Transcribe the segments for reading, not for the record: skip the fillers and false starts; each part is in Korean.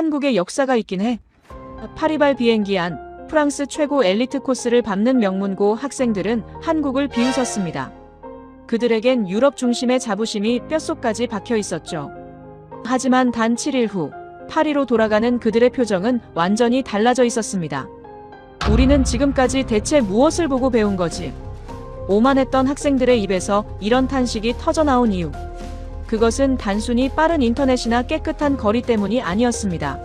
한국의 역사가 있긴 해. 파리발 비행기 안, 프랑스 최고 엘리트 코스를 밟는 명문고 학생들은 한국을 비웃었습니다. 그들에겐 유럽 중심의 자부심이 뼛속까지 박혀 있었죠. 하지만 단 7일 후 파리로 돌아가는 그들의 표정은 완전히 달라져 있었습니다. 우리는 지금까지 대체 무엇을 보고 배운 거지? 오만했던 학생들의 입에서 이런 탄식이 터져나온 이유. 그것은 단순히 빠른 인터넷이나 깨끗한 거리 때문이 아니었습니다.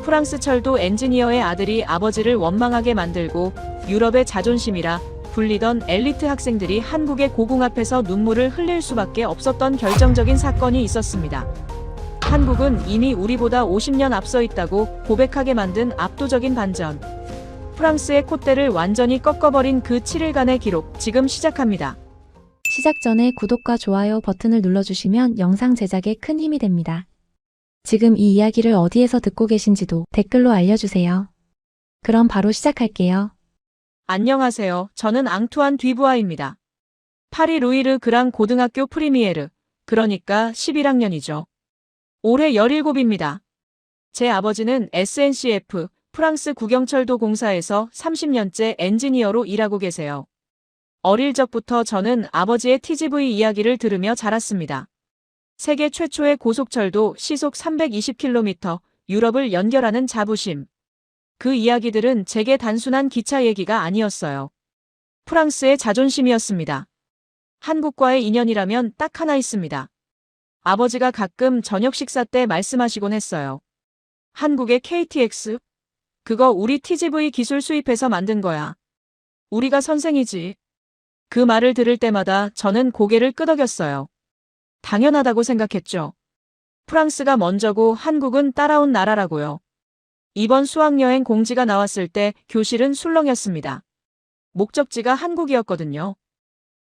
프랑스 철도 엔지니어의 아들이 아버지를 원망하게 만들고 유럽의 자존심이라 불리던 엘리트 학생들이 한국의 고궁 앞에서 눈물을 흘릴 수밖에 없었던 결정적인 사건이 있었습니다. 한국은 이미 우리보다 50년 앞서 있다고 고백하게 만든 압도적인 반전. 프랑스의 콧대를 완전히 꺾어버린 그 7일간의 기록, 지금 시작합니다. 시작 전에 구독과 좋아요 버튼을 눌러주시면 영상 제작에 큰 힘이 됩니다. 지금 이 이야기를 어디에서 듣고 계신지도 댓글로 알려주세요. 그럼 바로 시작할게요. 안녕하세요. 저는 앙투안 뒤부아입니다. 파리 루이르 그랑 고등학교 프리미에르, 그러니까 11학년이죠. 올해 17입니다. 제 아버지는 SNCF, 프랑스 국영철도 공사에서 30년째 엔지니어로 일하고 계세요. 어릴 적부터 저는 아버지의 TGV 이야기를 들으며 자랐습니다. 세계 최초의 고속철도 시속 320km, 유럽을 연결하는 자부심. 그 이야기들은 제게 단순한 기차 얘기가 아니었어요. 프랑스의 자존심이었습니다. 한국과의 인연이라면 딱 하나 있습니다. 아버지가 가끔 저녁 식사 때 말씀하시곤 했어요. 한국의 KTX? 그거 우리 TGV 기술 수입해서 만든 거야. 우리가 선생이지. 그 말을 들을 때마다 저는 고개를 끄덕였어요. 당연하다고 생각했죠. 프랑스가 먼저고 한국은 따라온 나라라고요. 이번 수학여행 공지가 나왔을 때 교실은 술렁였습니다. 목적지가 한국이었거든요.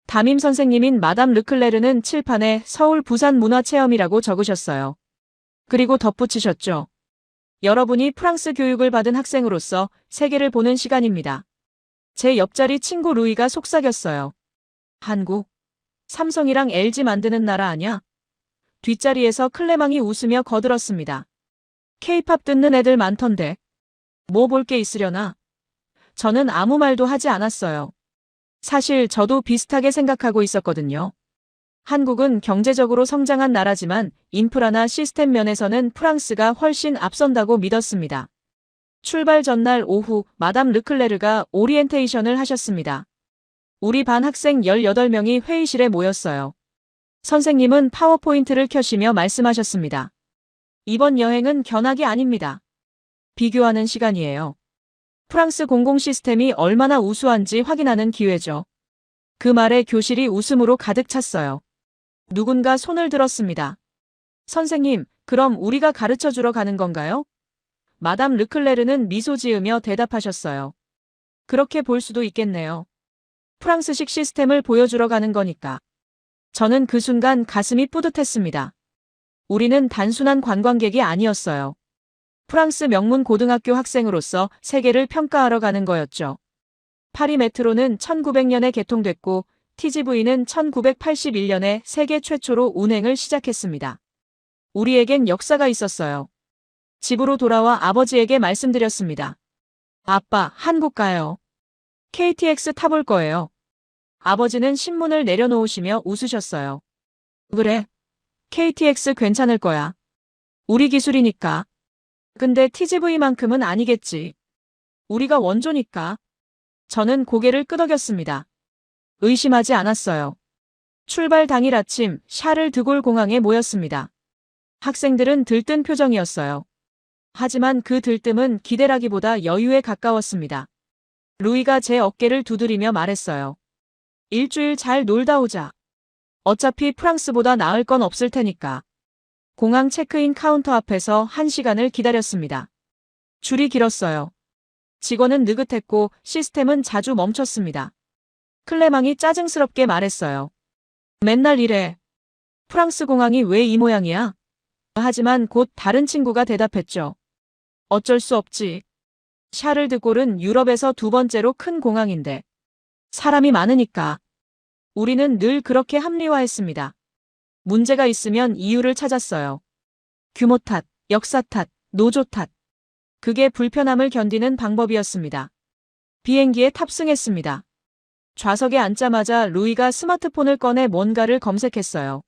담임 선생님인 마담 르클레르는 칠판에 서울 부산 문화체험이라고 적으셨어요. 그리고 덧붙이셨죠. 여러분이 프랑스 교육을 받은 학생으로서 세계를 보는 시간입니다. 제 옆자리 친구 루이가 속삭였어요. 한국? 삼성이랑 LG 만드는 나라 아냐? 뒷자리에서 클레망이 웃으며 거들었습니다. K-팝 듣는 애들 많던데. 뭐 볼 게 있으려나? 저는 아무 말도 하지 않았어요. 사실 저도 비슷하게 생각하고 있었거든요. 한국은 경제적으로 성장한 나라지만 인프라나 시스템 면에서는 프랑스가 훨씬 앞선다고 믿었습니다. 출발 전날 오후 마담 르클레르가 오리엔테이션을 하셨습니다. 우리 반 학생 18명이 회의실에 모였어요. 선생님은 파워포인트를 켜시며 말씀하셨습니다. 이번 여행은 견학이 아닙니다. 비교하는 시간이에요. 프랑스 공공 시스템이 얼마나 우수한지 확인하는 기회죠. 그 말에 교실이 웃음으로 가득 찼어요. 누군가 손을 들었습니다. 선생님, 그럼 우리가 가르쳐주러 가는 건가요? 마담 르클레르는 미소 지으며 대답하셨어요. 그렇게 볼 수도 있겠네요. 프랑스식 시스템을 보여주러 가는 거니까. 저는 그 순간 가슴이 뿌듯했습니다. 우리는 단순한 관광객이 아니었어요. 프랑스 명문 고등학교 학생으로서 세계를 평가하러 가는 거였죠. 파리 메트로는 1900년에 개통됐고 TGV는 1981년에 세계 최초로 운행을 시작했습니다. 우리에겐 역사가 있었어요. 집으로 돌아와 아버지에게 말씀드렸습니다. 아빠, 한국 가요. KTX 타볼 거예요. 아버지는 신문을 내려놓으시며 웃으셨어요. 그래. KTX 괜찮을 거야. 우리 기술이니까. 근데 TGV만큼은 아니겠지. 우리가 원조니까. 저는 고개를 끄덕였습니다. 의심하지 않았어요. 출발 당일 아침 샤를 드골 공항에 모였습니다. 학생들은 들뜬 표정이었어요. 하지만 그 들뜸은 기대라기보다 여유에 가까웠습니다. 루이가 제 어깨를 두드리며 말했어요. 일주일 잘 놀다 오자. 어차피 프랑스보다 나을 건 없을 테니까. 공항 체크인 카운터 앞에서 1시간을 기다렸습니다. 줄이 길었어요. 직원은 느긋했고 시스템은 자주 멈췄습니다. 클레망이 짜증스럽게 말했어요. 맨날 이래. 프랑스 공항이 왜 이 모양이야? 하지만 곧 다른 친구가 대답했죠. 어쩔 수 없지. 샤를 드골은 유럽에서 두 번째로 큰 공항인데. 사람이 많으니까. 우리는 늘 그렇게 합리화했습니다. 문제가 있으면 이유를 찾았어요. 규모 탓, 역사 탓, 노조 탓. 그게 불편함을 견디는 방법이었습니다. 비행기에 탑승했습니다. 좌석에 앉자마자 루이가 스마트폰을 꺼내 뭔가를 검색했어요.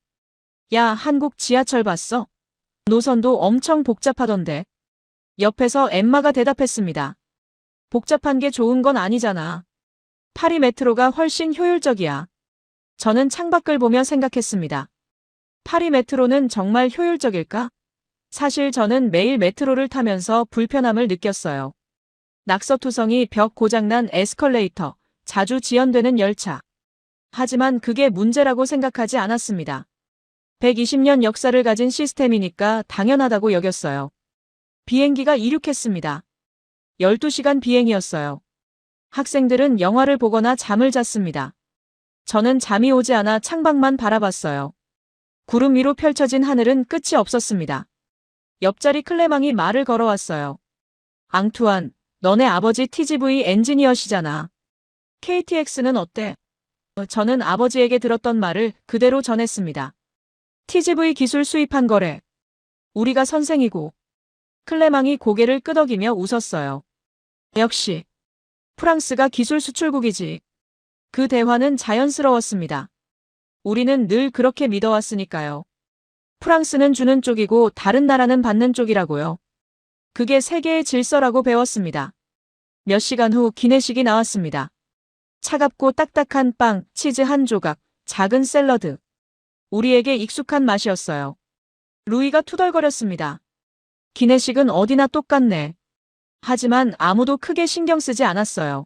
야, 한국 지하철 봤어? 노선도 엄청 복잡하던데. 옆에서 엠마가 대답했습니다. 복잡한 게 좋은 건 아니잖아. 파리 메트로가 훨씬 효율적이야. 저는 창밖을 보며 생각했습니다. 파리 메트로는 정말 효율적일까? 사실 저는 매일 메트로를 타면서 불편함을 느꼈어요. 낙서투성이 벽 고장난 에스컬레이터, 자주 지연되는 열차. 하지만 그게 문제라고 생각하지 않았습니다. 120년 역사를 가진 시스템이니까 당연하다고 여겼어요. 비행기가 이륙했습니다. 12시간 비행이었어요. 학생들은 영화를 보거나 잠을 잤습니다. 저는 잠이 오지 않아 창밖만 바라봤어요. 구름 위로 펼쳐진 하늘은 끝이 없었습니다. 옆자리 클레망이 말을 걸어왔어요. 앙투안, 너네 아버지 TGV 엔지니어시잖아. KTX는 어때? 저는 아버지에게 들었던 말을 그대로 전했습니다. TGV 기술 수입한 거래. 우리가 선생이고. 클레망이 고개를 끄덕이며 웃었어요. 역시 프랑스가 기술 수출국이지. 그 대화는 자연스러웠습니다. 우리는 늘 그렇게 믿어왔으니까요. 프랑스는 주는 쪽이고 다른 나라는 받는 쪽이라고요. 그게 세계의 질서라고 배웠습니다. 몇 시간 후 기내식이 나왔습니다. 차갑고 딱딱한 빵, 치즈 한 조각, 작은 샐러드. 우리에게 익숙한 맛이었어요. 루이가 투덜거렸습니다. 기내식은 어디나 똑같네. 하지만 아무도 크게 신경 쓰지 않았어요.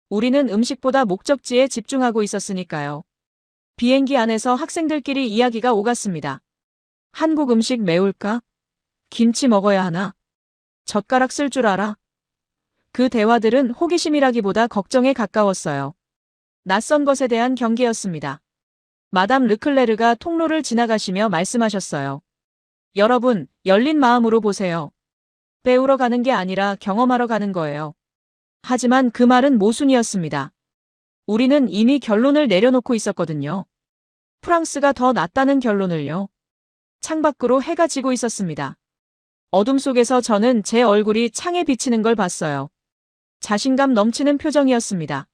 우리는 음식보다 목적지에 집중하고 있었으니까요. 비행기 안에서 학생들끼리 이야기가 오갔습니다. 한국 음식 매울까? 김치 먹어야 하나? 젓가락 쓸 줄 알아? 그 대화들은 호기심이라기보다 걱정에 가까웠어요. 낯선 것에 대한 경계였습니다. 마담 르클레르가 통로를 지나가시며 말씀하셨어요. 여러분, 열린 마음으로 보세요. 배우러 가는 게 아니라 경험하러 가는 거예요. 하지만 그 말은 모순이었습니다. 우리는 이미 결론을 내려놓고 있었거든요. 프랑스가 더 낫다는 결론을요. 창밖으로 해가 지고 있었습니다. 어둠 속에서 저는 제 얼굴이 창에 비치는 걸 봤어요. 자신감 넘치는 표정이었습니다.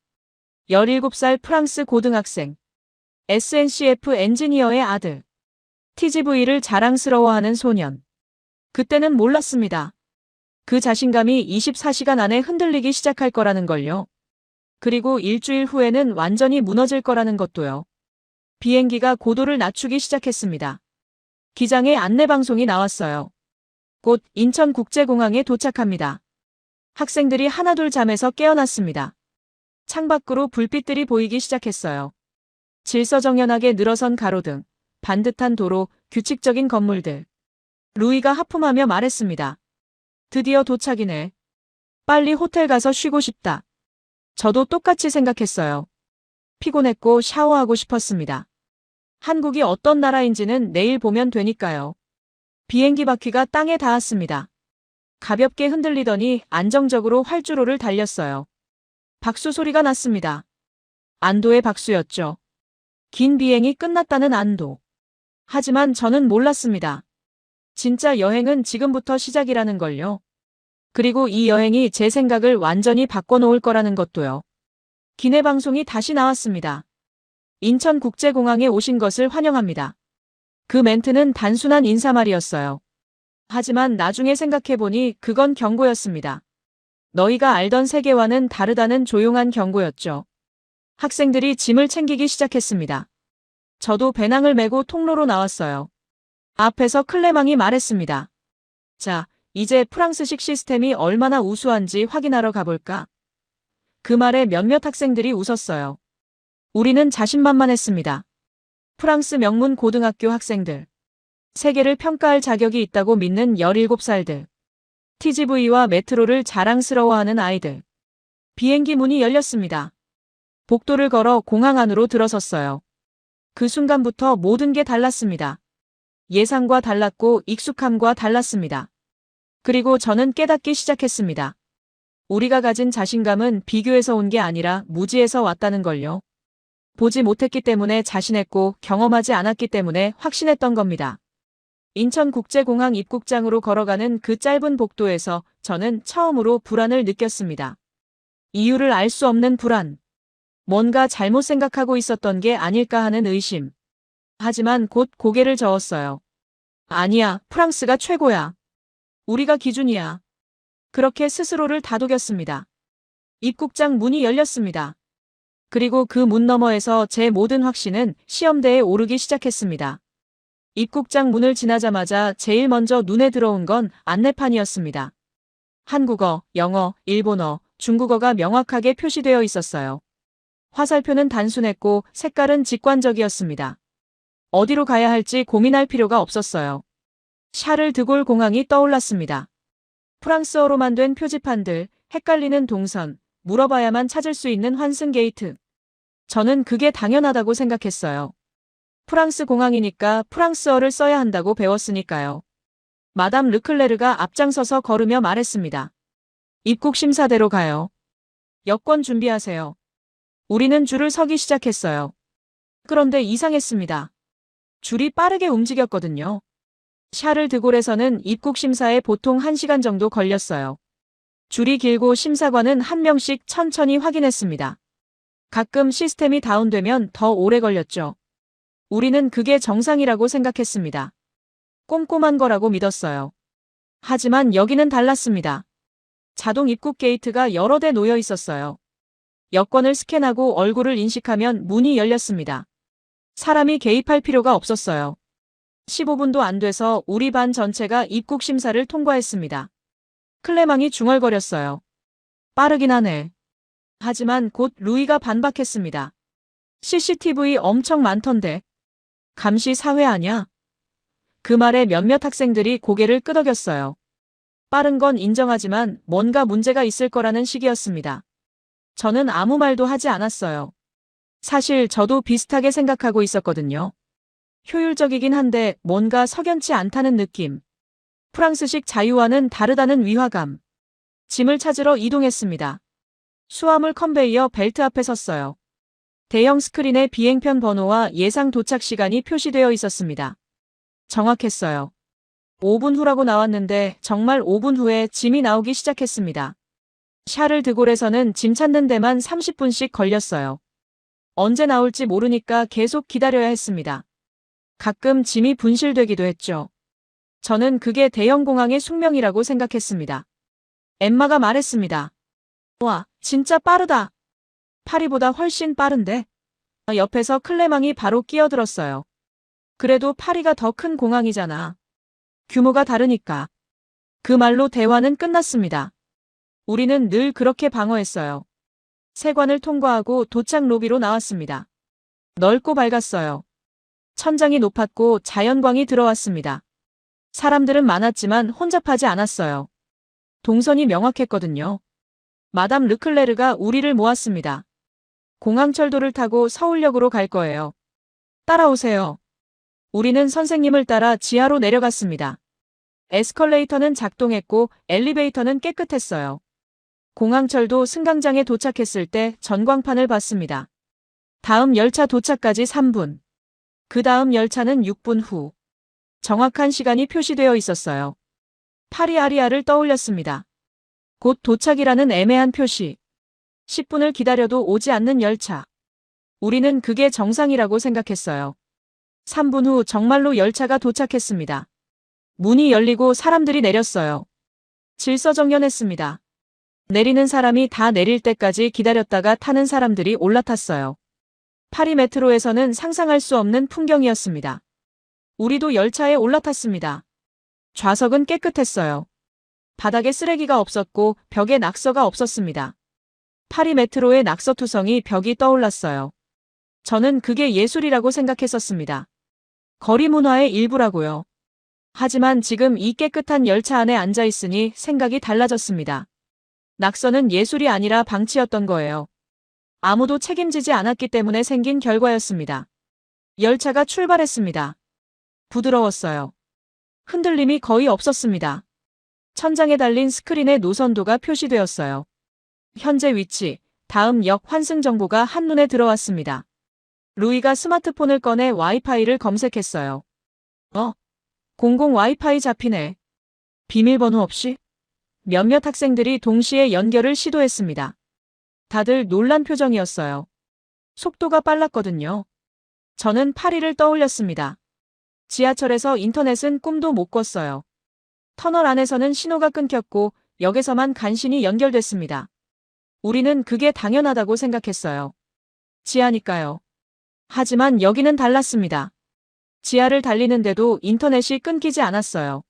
17살 프랑스 고등학생. SNCF 엔지니어의 아들. TGV를 자랑스러워하는 소년. 그때는 몰랐습니다. 그 자신감이 24시간 안에 흔들리기 시작할 거라는 걸요. 그리고 일주일 후에는 완전히 무너질 거라는 것도요. 비행기가 고도를 낮추기 시작했습니다. 기장의 안내방송이 나왔어요. 곧 인천국제공항에 도착합니다. 학생들이 하나둘 잠에서 깨어났습니다. 창밖으로 불빛들이 보이기 시작했어요. 질서정연하게 늘어선 가로등, 반듯한 도로, 규칙적인 건물들. 루이가 하품하며 말했습니다. 드디어 도착이네. 빨리 호텔 가서 쉬고 싶다. 저도 똑같이 생각했어요. 피곤했고 샤워하고 싶었습니다. 한국이 어떤 나라인지는 내일 보면 되니까요. 비행기 바퀴가 땅에 닿았습니다. 가볍게 흔들리더니 안정적으로 활주로를 달렸어요. 박수 소리가 났습니다. 안도의 박수였죠. 긴 비행이 끝났다는 안도. 하지만 저는 몰랐습니다. 진짜 여행은 지금부터 시작이라는 걸요. 그리고 이 여행이 제 생각을 완전히 바꿔놓을 거라는 것도요. 기내 방송이 다시 나왔습니다. 인천국제공항에 오신 것을 환영합니다. 그 멘트는 단순한 인사말이었어요. 하지만 나중에 생각해보니 그건 경고였습니다. 너희가 알던 세계와는 다르다는 조용한 경고였죠. 학생들이 짐을 챙기기 시작했습니다. 저도 배낭을 메고 통로로 나왔어요. 앞에서 클레망이 말했습니다. 자, 이제 프랑스식 시스템이 얼마나 우수한지 확인하러 가볼까? 그 말에 몇몇 학생들이 웃었어요. 우리는 자신만만했습니다. 프랑스 명문 고등학교 학생들. 세계를 평가할 자격이 있다고 믿는 17살들. TGV와 메트로를 자랑스러워하는 아이들. 비행기 문이 열렸습니다. 복도를 걸어 공항 안으로 들어섰어요. 그 순간부터 모든 게 달랐습니다. 예상과 달랐고 익숙함과 달랐습니다. 그리고 저는 깨닫기 시작했습니다. 우리가 가진 자신감은 비교에서 온 게 아니라 무지에서 왔다는 걸요. 보지 못했기 때문에 자신했고 경험하지 않았기 때문에 확신했던 겁니다. 인천국제공항 입국장으로 걸어가는 그 짧은 복도에서 저는 처음으로 불안을 느꼈습니다. 이유를 알 수 없는 불안. 뭔가 잘못 생각하고 있었던 게 아닐까 하는 의심. 하지만 곧 고개를 저었어요. 아니야, 프랑스가 최고야. 우리가 기준이야. 그렇게 스스로를 다독였습니다. 입국장 문이 열렸습니다. 그리고 그 문 너머에서 제 모든 확신은 시험대에 오르기 시작했습니다. 입국장 문을 지나자마자 제일 먼저 눈에 들어온 건 안내판이었습니다. 한국어, 영어, 일본어, 중국어가 명확하게 표시되어 있었어요. 화살표는 단순했고 색깔은 직관적이었습니다. 어디로 가야 할지 고민할 필요가 없었어요. 샤를 드골 공항이 떠올랐습니다. 프랑스어로만 된 표지판들, 헷갈리는 동선, 물어봐야만 찾을 수 있는 환승 게이트. 저는 그게 당연하다고 생각했어요. 프랑스 공항이니까 프랑스어를 써야 한다고 배웠으니까요. 마담 르클레르가 앞장서서 걸으며 말했습니다. 입국 심사대로 가요. 여권 준비하세요. 우리는 줄을 서기 시작했어요. 그런데 이상했습니다. 줄이 빠르게 움직였거든요. 샤를 드골에서는 입국 심사에 보통 1시간 정도 걸렸어요. 줄이 길고 심사관은 한 명씩 천천히 확인했습니다. 가끔 시스템이 다운되면 더 오래 걸렸죠. 우리는 그게 정상이라고 생각했습니다. 꼼꼼한 거라고 믿었어요. 하지만 여기는 달랐습니다. 자동 입국 게이트가 여러 대 놓여 있었어요. 여권을 스캔하고 얼굴을 인식하면 문이 열렸습니다. 사람이 개입할 필요가 없었어요. 15분도 안 돼서 우리 반 전체가 입국 심사를 통과했습니다. 클레망이 중얼거렸어요. 빠르긴 하네. 하지만 곧 루이가 반박했습니다. CCTV 엄청 많던데. 감시 사회 아냐? 그 말에 몇몇 학생들이 고개를 끄덕였어요. 빠른 건 인정하지만 뭔가 문제가 있을 거라는 식이었습니다. 저는 아무 말도 하지 않았어요. 사실 저도 비슷하게 생각하고 있었거든요. 효율적이긴 한데 뭔가 석연치 않다는 느낌. 프랑스식 자유와는 다르다는 위화감. 짐을 찾으러 이동했습니다. 수화물 컨베이어 벨트 앞에 섰어요. 대형 스크린에 비행편 번호와 예상 도착 시간이 표시되어 있었습니다. 정확했어요. 5분 후라고 나왔는데 정말 5분 후에 짐이 나오기 시작했습니다. 샤를 드골에서는 짐 찾는 데만 30분씩 걸렸어요. 언제 나올지 모르니까 계속 기다려야 했습니다. 가끔 짐이 분실되기도 했죠. 저는 그게 대형 공항의 숙명이라고 생각했습니다. 엠마가 말했습니다. 와, 진짜 빠르다. 파리보다 훨씬 빠른데? 옆에서 클레망이 바로 끼어들었어요. 그래도 파리가 더 큰 공항이잖아. 규모가 다르니까. 그 말로 대화는 끝났습니다. 우리는 늘 그렇게 방어했어요. 세관을 통과하고 도착 로비로 나왔습니다. 넓고 밝았어요. 천장이 높았고 자연광이 들어왔습니다. 사람들은 많았지만 혼잡하지 않았어요. 동선이 명확했거든요. 마담 르클레르가 우리를 모았습니다. 공항철도를 타고 서울역으로 갈 거예요. 따라오세요. 우리는 선생님을 따라 지하로 내려갔습니다. 에스컬레이터는 작동했고 엘리베이터는 깨끗했어요. 공항철도 승강장에 도착했을 때 전광판을 봤습니다. 다음 열차 도착까지 3분. 그 다음 열차는 6분 후. 정확한 시간이 표시되어 있었어요. 파리 아리아를 떠올렸습니다. 곧 도착이라는 애매한 표시. 10분을 기다려도 오지 않는 열차. 우리는 그게 정상이라고 생각했어요. 3분 후 정말로 열차가 도착했습니다. 문이 열리고 사람들이 내렸어요. 질서정연했습니다. 내리는 사람이 다 내릴 때까지 기다렸다가 타는 사람들이 올라탔어요. 파리 메트로에서는 상상할 수 없는 풍경이었습니다. 우리도 열차에 올라탔습니다. 좌석은 깨끗했어요. 바닥에 쓰레기가 없었고 벽에 낙서가 없었습니다. 파리 메트로의 낙서투성이 벽이 떠올랐어요. 저는 그게 예술이라고 생각했었습니다. 거리 문화의 일부라고요. 하지만 지금 이 깨끗한 열차 안에 앉아 있으니 생각이 달라졌습니다. 낙서는 예술이 아니라 방치였던 거예요. 아무도 책임지지 않았기 때문에 생긴 결과였습니다. 열차가 출발했습니다. 부드러웠어요. 흔들림이 거의 없었습니다. 천장에 달린 스크린에 노선도가 표시되었어요. 현재 위치, 다음 역 환승 정보가 한눈에 들어왔습니다. 루이가 스마트폰을 꺼내 와이파이를 검색했어요. 공공 와이파이 잡히네. 비밀번호 없이? 몇몇 학생들이 동시에 연결을 시도했습니다. 다들 놀란 표정이었어요. 속도가 빨랐거든요. 저는 파리를 떠올렸습니다. 지하철에서 인터넷은 꿈도 못 꿨어요. 터널 안에서는 신호가 끊겼고 역에서만 간신히 연결됐습니다. 우리는 그게 당연하다고 생각했어요. 지하니까요. 하지만 여기는 달랐습니다. 지하를 달리는데도 인터넷이 끊기지 않았어요.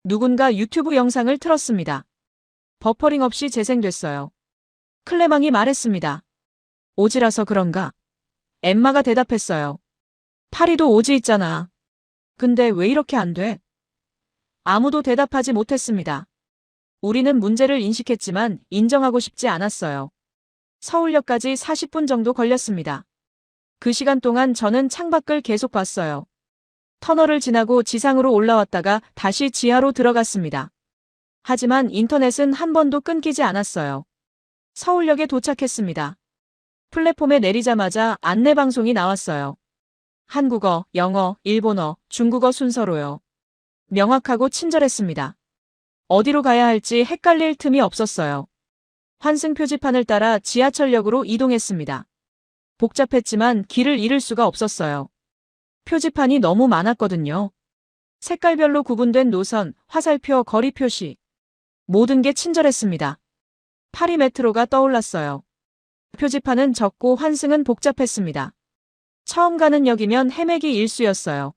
누군가 유튜브 영상을 틀었습니다. 버퍼링 없이 재생됐어요. 클레망이 말했습니다. 오지라서 그런가? 엠마가 대답했어요. 파리도 오지 있잖아. 근데 왜 이렇게 안 돼? 아무도 대답하지 못했습니다. 우리는 문제를 인식했지만 인정하고 싶지 않았어요. 서울역까지 40분 정도 걸렸습니다. 그 시간 동안 저는 창밖을 계속 봤어요. 터널을 지나고 지상으로 올라왔다가 다시 지하로 들어갔습니다. 하지만 인터넷은 한 번도 끊기지 않았어요. 서울역에 도착했습니다. 플랫폼에 내리자마자 안내방송이 나왔어요. 한국어, 영어, 일본어, 중국어 순서로요. 명확하고 친절했습니다. 어디로 가야 할지 헷갈릴 틈이 없었어요. 환승 표지판을 따라 지하철역으로 이동했습니다. 복잡했지만 길을 잃을 수가 없었어요. 표지판이 너무 많았거든요. 색깔별로 구분된 노선, 화살표, 거리 표시. 모든 게 친절했습니다. 파리 메트로가 떠올랐어요. 표지판은 적고 환승은 복잡했습니다. 처음 가는 역이면 헤매기 일쑤였어요.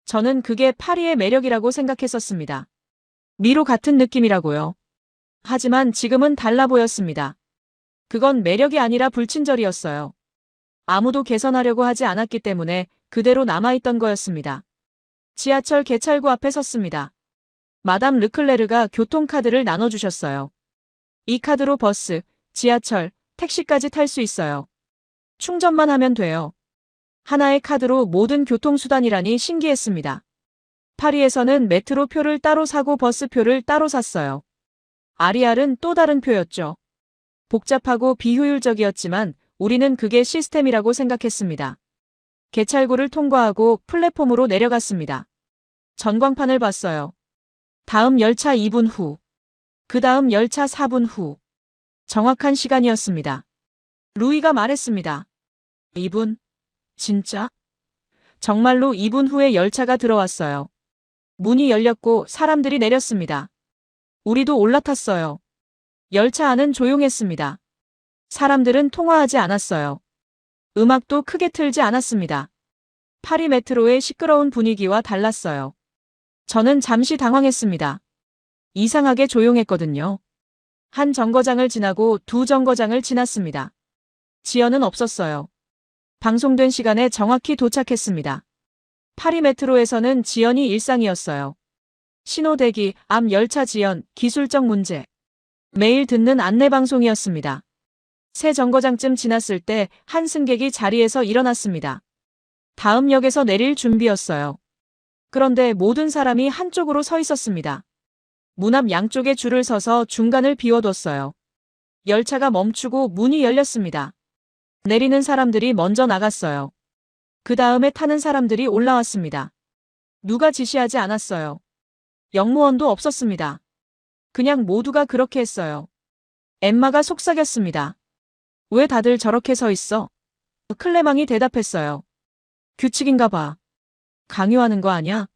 저는 그게 파리의 매력이라고 생각했었습니다. 미로 같은 느낌이라고요. 하지만 지금은 달라 보였습니다. 그건 매력이 아니라 불친절이었어요. 아무도 개선하려고 하지 않았기 때문에 그대로 남아있던 거였습니다. 지하철 개찰구 앞에 섰습니다. 마담 르클레르가 교통카드를 나눠주셨어요. 이 카드로 버스, 지하철, 택시까지 탈 수 있어요. 충전만 하면 돼요. 하나의 카드로 모든 교통수단이라니 신기했습니다. 파리에서는 메트로 표를 따로 사고 버스 표를 따로 샀어요. 아리알은 또 다른 표였죠. 복잡하고 비효율적이었지만 우리는 그게 시스템이라고 생각했습니다. 개찰구를 통과하고 플랫폼으로 내려갔습니다. 전광판을 봤어요. 다음 열차 2분 후. 그 다음 열차 4분 후. 정확한 시간이었습니다. 루이가 말했습니다. 2분? 진짜? 정말로 2분 후에 열차가 들어왔어요. 문이 열렸고 사람들이 내렸습니다. 우리도 올라탔어요. 열차 안은 조용했습니다. 사람들은 통화하지 않았어요. 음악도 크게 틀지 않았습니다. 파리 메트로의 시끄러운 분위기와 달랐어요. 저는 잠시 당황했습니다. 이상하게 조용했거든요. 한 정거장을 지나고 두 정거장을 지났습니다. 지연은 없었어요. 방송된 시간에 정확히 도착했습니다. 파리 메트로에서는 지연이 일상이었어요. 신호 대기, 앞 열차 지연, 기술적 문제. 매일 듣는 안내방송이었습니다. 새 정거장쯤 지났을 때 한 승객이 자리에서 일어났습니다. 다음 역에서 내릴 준비였어요. 그런데 모든 사람이 한쪽으로 서 있었습니다. 문 앞 양쪽에 줄을 서서 중간을 비워뒀어요. 열차가 멈추고 문이 열렸습니다. 내리는 사람들이 먼저 나갔어요. 그 다음에 타는 사람들이 올라왔습니다. 누가 지시하지 않았어요. 역무원도 없었습니다. 그냥 모두가 그렇게 했어요. 엠마가 속삭였습니다. 왜 다들 저렇게 서 있어? 클레망이 대답했어요. 규칙인가 봐. 강요하는 거 아냐?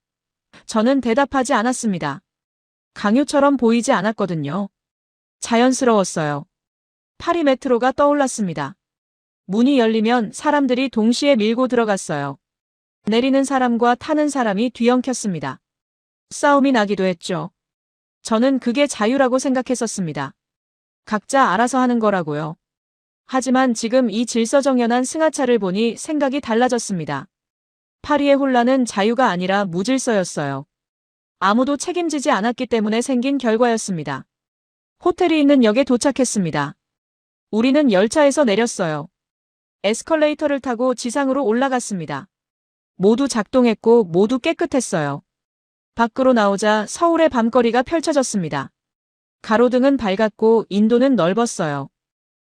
저는 대답하지 않았습니다. 강요처럼 보이지 않았거든요. 자연스러웠어요. 파리 메트로가 떠올랐습니다. 문이 열리면 사람들이 동시에 밀고 들어갔어요. 내리는 사람과 타는 사람이 뒤엉켰습니다. 싸움이 나기도 했죠. 저는 그게 자유라고 생각했었습니다. 각자 알아서 하는 거라고요. 하지만 지금 이 질서정연한 승하차를 보니 생각이 달라졌습니다. 파리의 혼란은 자유가 아니라 무질서였어요. 아무도 책임지지 않았기 때문에 생긴 결과였습니다. 호텔이 있는 역에 도착했습니다. 우리는 열차에서 내렸어요. 에스컬레이터를 타고 지상으로 올라갔습니다. 모두 작동했고 모두 깨끗했어요. 밖으로 나오자 서울의 밤거리가 펼쳐졌습니다. 가로등은 밝았고 인도는 넓었어요.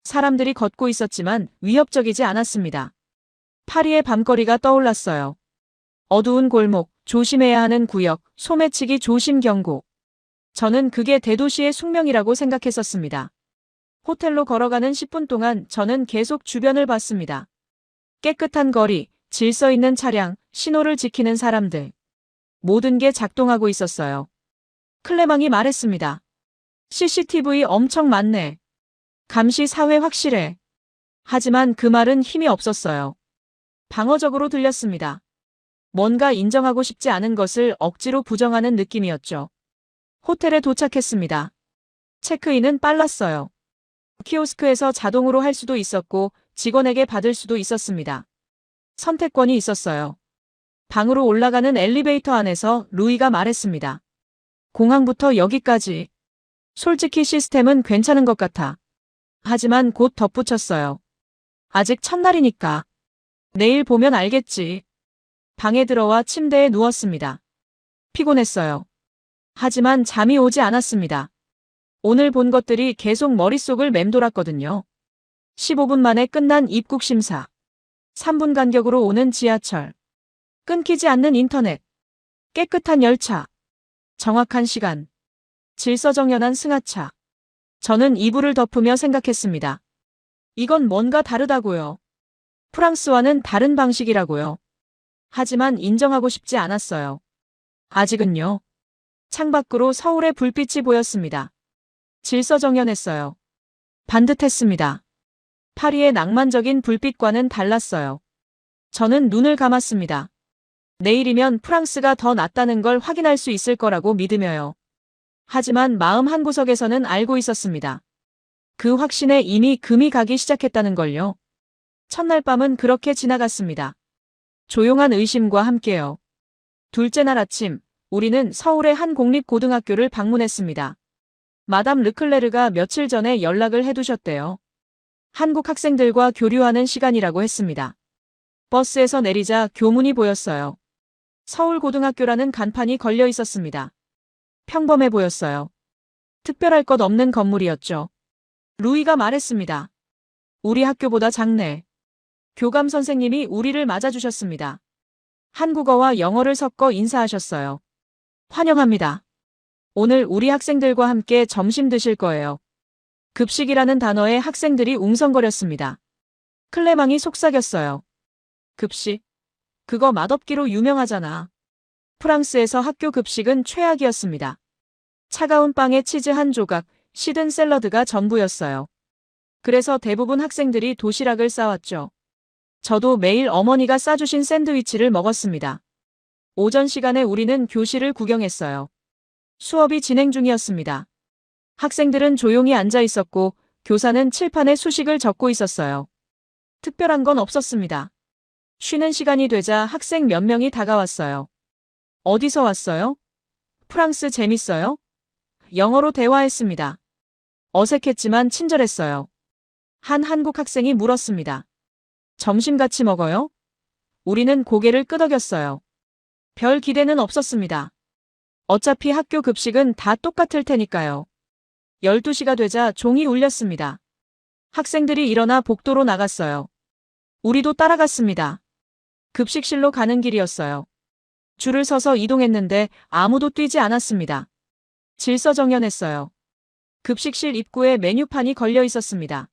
사람들이 걷고 있었지만 위협적이지 않았습니다. 파리의 밤거리가 떠올랐어요. 어두운 골목, 조심해야 하는 구역, 소매치기 조심 경고. 저는 그게 대도시의 숙명이라고 생각했었습니다. 호텔로 걸어가는 10분 동안 저는 계속 주변을 봤습니다. 깨끗한 거리, 질서 있는 차량, 신호를 지키는 사람들. 모든 게 작동하고 있었어요. 클레망이 말했습니다. CCTV 엄청 많네. 감시 사회 확실해. 하지만 그 말은 힘이 없었어요. 방어적으로 들렸습니다. 뭔가 인정하고 싶지 않은 것을 억지로 부정하는 느낌이었죠. 호텔에 도착했습니다. 체크인은 빨랐어요. 키오스크에서 자동으로 할 수도 있었고 직원에게 받을 수도 있었습니다. 선택권이 있었어요. 방으로 올라가는 엘리베이터 안에서 루이가 말했습니다. 공항부터 여기까지. 솔직히 시스템은 괜찮은 것 같아. 하지만 곧 덧붙였어요. 아직 첫날이니까. 내일 보면 알겠지. 방에 들어와 침대에 누웠습니다. 피곤했어요. 하지만 잠이 오지 않았습니다. 오늘 본 것들이 계속 머릿속을 맴돌았거든요. 15분 만에 끝난 입국 심사. 3분 간격으로 오는 지하철. 끊기지 않는 인터넷. 깨끗한 열차. 정확한 시간. 질서정연한 승하차. 저는 이불을 덮으며 생각했습니다. 이건 뭔가 다르다고요. 프랑스와는 다른 방식이라고요. 하지만 인정하고 싶지 않았어요. 아직은요. 창밖으로 서울의 불빛이 보였습니다. 질서정연했어요. 반듯했습니다. 파리의 낭만적인 불빛과는 달랐어요. 저는 눈을 감았습니다. 내일이면 프랑스가 더 낫다는 걸 확인할 수 있을 거라고 믿으며요. 하지만 마음 한구석에서는 알고 있었습니다. 그 확신에 이미 금이 가기 시작했다는 걸요. 첫날 밤은 그렇게 지나갔습니다. 조용한 의심과 함께요. 둘째 날 아침, 우리는 서울의 한 공립고등학교를 방문했습니다. 마담 르클레르가 며칠 전에 연락을 해두셨대요. 한국 학생들과 교류하는 시간이라고 했습니다. 버스에서 내리자 교문이 보였어요. 서울고등학교라는 간판이 걸려 있었습니다. 평범해 보였어요. 특별할 것 없는 건물이었죠. 루이가 말했습니다. 우리 학교보다 작네. 교감 선생님이 우리를 맞아주셨습니다. 한국어와 영어를 섞어 인사하셨어요. 환영합니다. 오늘 우리 학생들과 함께 점심 드실 거예요. 급식이라는 단어에 학생들이 웅성거렸습니다. 클레망이 속삭였어요. 급식? 그거 맛없기로 유명하잖아. 프랑스에서 학교 급식은 최악이었습니다. 차가운 빵에 치즈 한 조각, 시든 샐러드가 전부였어요. 그래서 대부분 학생들이 도시락을 싸왔죠. 저도 매일 어머니가 싸주신 샌드위치를 먹었습니다. 오전 시간에 우리는 교실을 구경했어요. 수업이 진행 중이었습니다. 학생들은 조용히 앉아 있었고 교사는 칠판에 수식을 적고 있었어요. 특별한 건 없었습니다. 쉬는 시간이 되자 학생 몇 명이 다가왔어요. 어디서 왔어요? 프랑스 재밌어요? 영어로 대화했습니다. 어색했지만 친절했어요. 한 한국 학생이 물었습니다. 점심 같이 먹어요? 우리는 고개를 끄덕였어요. 별 기대는 없었습니다. 어차피 학교 급식은 다 똑같을 테니까요. 12시가 되자 종이 울렸습니다. 학생들이 일어나 복도로 나갔어요. 우리도 따라갔습니다. 급식실로 가는 길이었어요. 줄을 서서 이동했는데 아무도 뛰지 않았습니다. 질서정연했어요. 급식실 입구에 메뉴판이 걸려 있었습니다.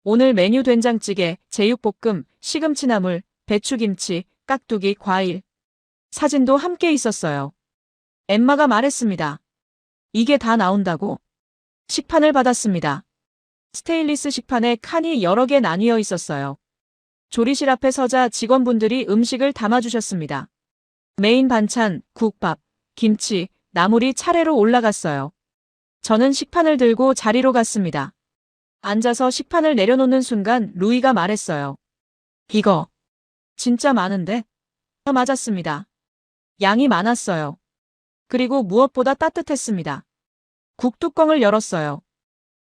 오늘 메뉴 된장찌개, 제육볶음, 시금치나물, 배추김치, 깍두기, 과일. 사진도 함께 있었어요. 엠마가 말했습니다. 이게 다 나온다고? 식판을 받았습니다. 스테인리스 식판에 칸이 여러 개 나뉘어 있었어요. 조리실 앞에 서자 직원분들이 음식을 담아주셨습니다. 메인 반찬, 국밥, 김치, 나물이 차례로 올라갔어요. 저는 식판을 들고 자리로 갔습니다. 앉아서 식판을 내려놓는 순간 루이가 말했어요. 이거 진짜 많은데? 맞았습니다. 양이 많았어요. 그리고 무엇보다 따뜻했습니다. 국뚜껑을 열었어요.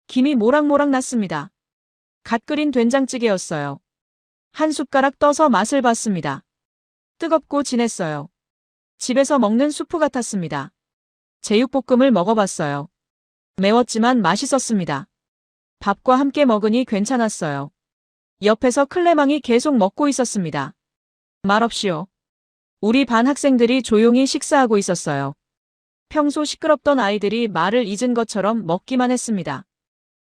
김이 모락모락 났습니다. 갓 끓인 된장찌개였어요. 한 숟가락 떠서 맛을 봤습니다. 뜨겁고 진했어요. 집에서 먹는 수프 같았습니다. 제육볶음을 먹어봤어요. 매웠지만 맛있었습니다. 밥과 함께 먹으니 괜찮았어요. 옆에서 클레망이 계속 먹고 있었습니다. 말없이요. 우리 반 학생들이 조용히 식사하고 있었어요. 평소 시끄럽던 아이들이 말을 잊은 것처럼 먹기만 했습니다.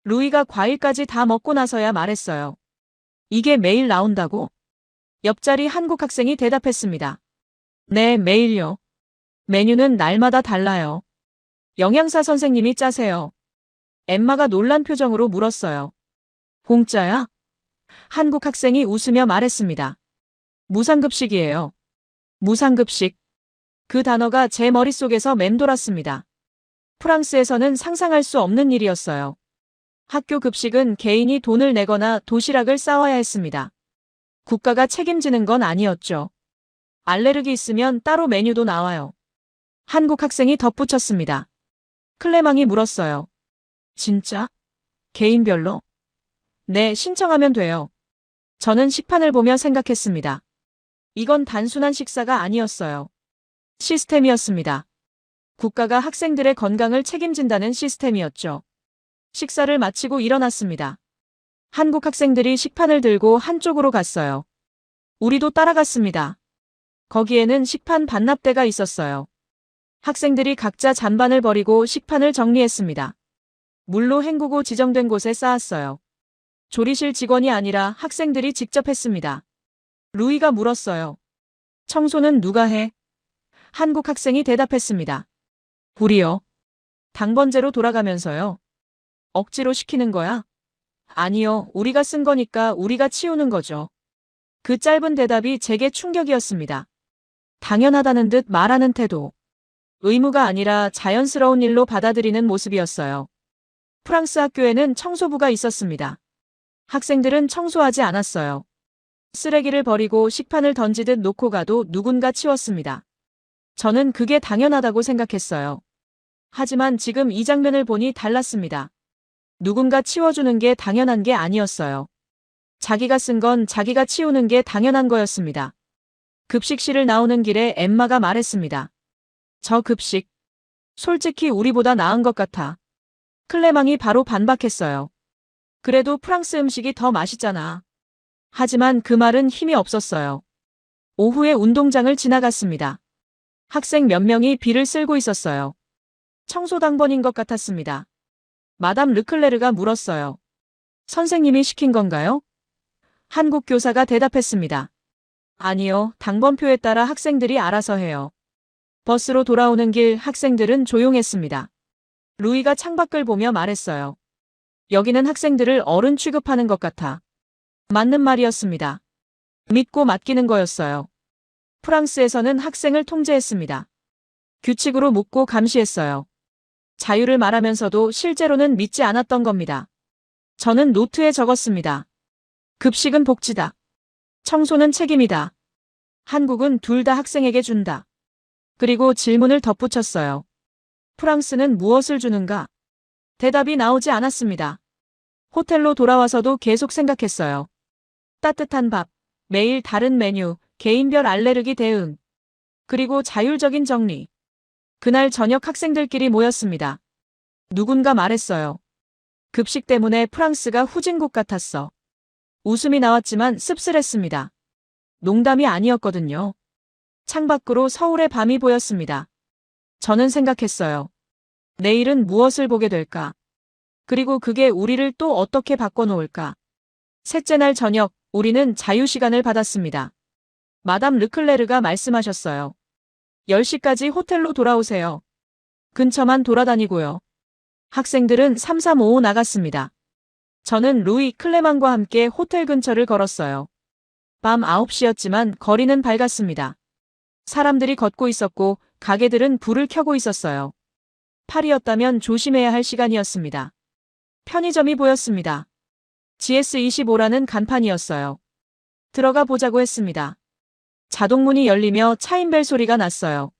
루이가 과일까지 다 먹고 나서야 말했어요. 이게 매일 나온다고? 옆자리 한국 학생이 대답했습니다. 네, 매일요. 메뉴는 날마다 달라요. 영양사 선생님이 짜세요. 엠마가 놀란 표정으로 물었어요. 공짜야? 한국 학생이 웃으며 말했습니다. 무상급식이에요. 무상급식. 그 단어가 제 머릿속에서 맴돌았습니다. 프랑스에서는 상상할 수 없는 일이었어요. 학교 급식은 개인이 돈을 내거나 도시락을 싸와야 했습니다. 국가가 책임지는 건 아니었죠. 알레르기 있으면 따로 메뉴도 나와요. 한국 학생이 덧붙였습니다. 클레망이 물었어요. 진짜? 개인별로? 네, 신청하면 돼요. 저는 식판을 보며 생각했습니다. 이건 단순한 식사가 아니었어요. 시스템이었습니다. 국가가 학생들의 건강을 책임진다는 시스템이었죠. 식사를 마치고 일어났습니다. 한국 학생들이 식판을 들고 한쪽으로 갔어요. 우리도 따라갔습니다. 거기에는 식판 반납대가 있었어요. 학생들이 각자 잔반을 버리고 식판을 정리했습니다. 물로 헹구고 지정된 곳에 쌓았어요. 조리실 직원이 아니라 학생들이 직접 했습니다. 루이가 물었어요. 청소는 누가 해? 한국 학생이 대답했습니다. 우리요. 당번제로 돌아가면서요. 억지로 시키는 거야? 아니요, 우리가 쓴 거니까 우리가 치우는 거죠. 그 짧은 대답이 제게 충격이었습니다. 당연하다는 듯 말하는 태도. 의무가 아니라 자연스러운 일로 받아들이는 모습이었어요. 프랑스 학교에는 청소부가 있었습니다. 학생들은 청소하지 않았어요. 쓰레기를 버리고 식판을 던지듯 놓고 가도 누군가 치웠습니다. 저는 그게 당연하다고 생각했어요. 하지만 지금 이 장면을 보니 달랐습니다. 누군가 치워주는 게 당연한 게 아니었어요. 자기가 쓴 건 자기가 치우는 게 당연한 거였습니다. 급식실을 나오는 길에 엠마가 말했습니다. 저 급식. 솔직히 우리보다 나은 것 같아. 클레망이 바로 반박했어요. 그래도 프랑스 음식이 더 맛있잖아. 하지만 그 말은 힘이 없었어요. 오후에 운동장을 지나갔습니다. 학생 몇 명이 비를 쓸고 있었어요. 청소당번인 것 같았습니다. 마담 르클레르가 물었어요. 선생님이 시킨 건가요? 한국 교사가 대답했습니다. 아니요, 당번표에 따라 학생들이 알아서 해요. 버스로 돌아오는 길 학생들은 조용했습니다. 루이가 창밖을 보며 말했어요. 여기는 학생들을 어른 취급하는 것 같아. 맞는 말이었습니다. 믿고 맡기는 거였어요. 프랑스에서는 학생을 통제했습니다. 규칙으로 묻고 감시했어요. 자유를 말하면서도 실제로는 믿지 않았던 겁니다. 저는 노트에 적었습니다. 급식은 복지다. 청소는 책임이다. 한국은 둘 다 학생에게 준다. 그리고 질문을 덧붙였어요. 프랑스는 무엇을 주는가? 대답이 나오지 않았습니다. 호텔로 돌아와서도 계속 생각했어요. 따뜻한 밥, 매일 다른 메뉴, 개인별 알레르기 대응, 그리고 자율적인 정리. 그날 저녁 학생들끼리 모였습니다. 누군가 말했어요. 급식 때문에 프랑스가 후진국 같았어. 웃음이 나왔지만 씁쓸했습니다. 농담이 아니었거든요. 창밖으로 서울의 밤이 보였습니다. 저는 생각했어요. 내일은 무엇을 보게 될까? 그리고 그게 우리를 또 어떻게 바꿔놓을까? 셋째 날 저녁, 우리는 자유시간을 받았습니다. 마담 르클레르가 말씀하셨어요. 10시까지 호텔로 돌아오세요. 근처만 돌아다니고요. 학생들은 3355 나갔습니다. 저는 루이 클레망과 함께 호텔 근처를 걸었어요. 밤 9시였지만 거리는 밝았습니다. 사람들이 걷고 있었고 가게들은 불을 켜고 있었어요. 파리였다면 조심해야 할 시간이었습니다. 편의점이 보였습니다. GS25라는 간판이었어요. 들어가 보자고 했습니다. 자동문이 열리며 차인벨 소리가 났어요.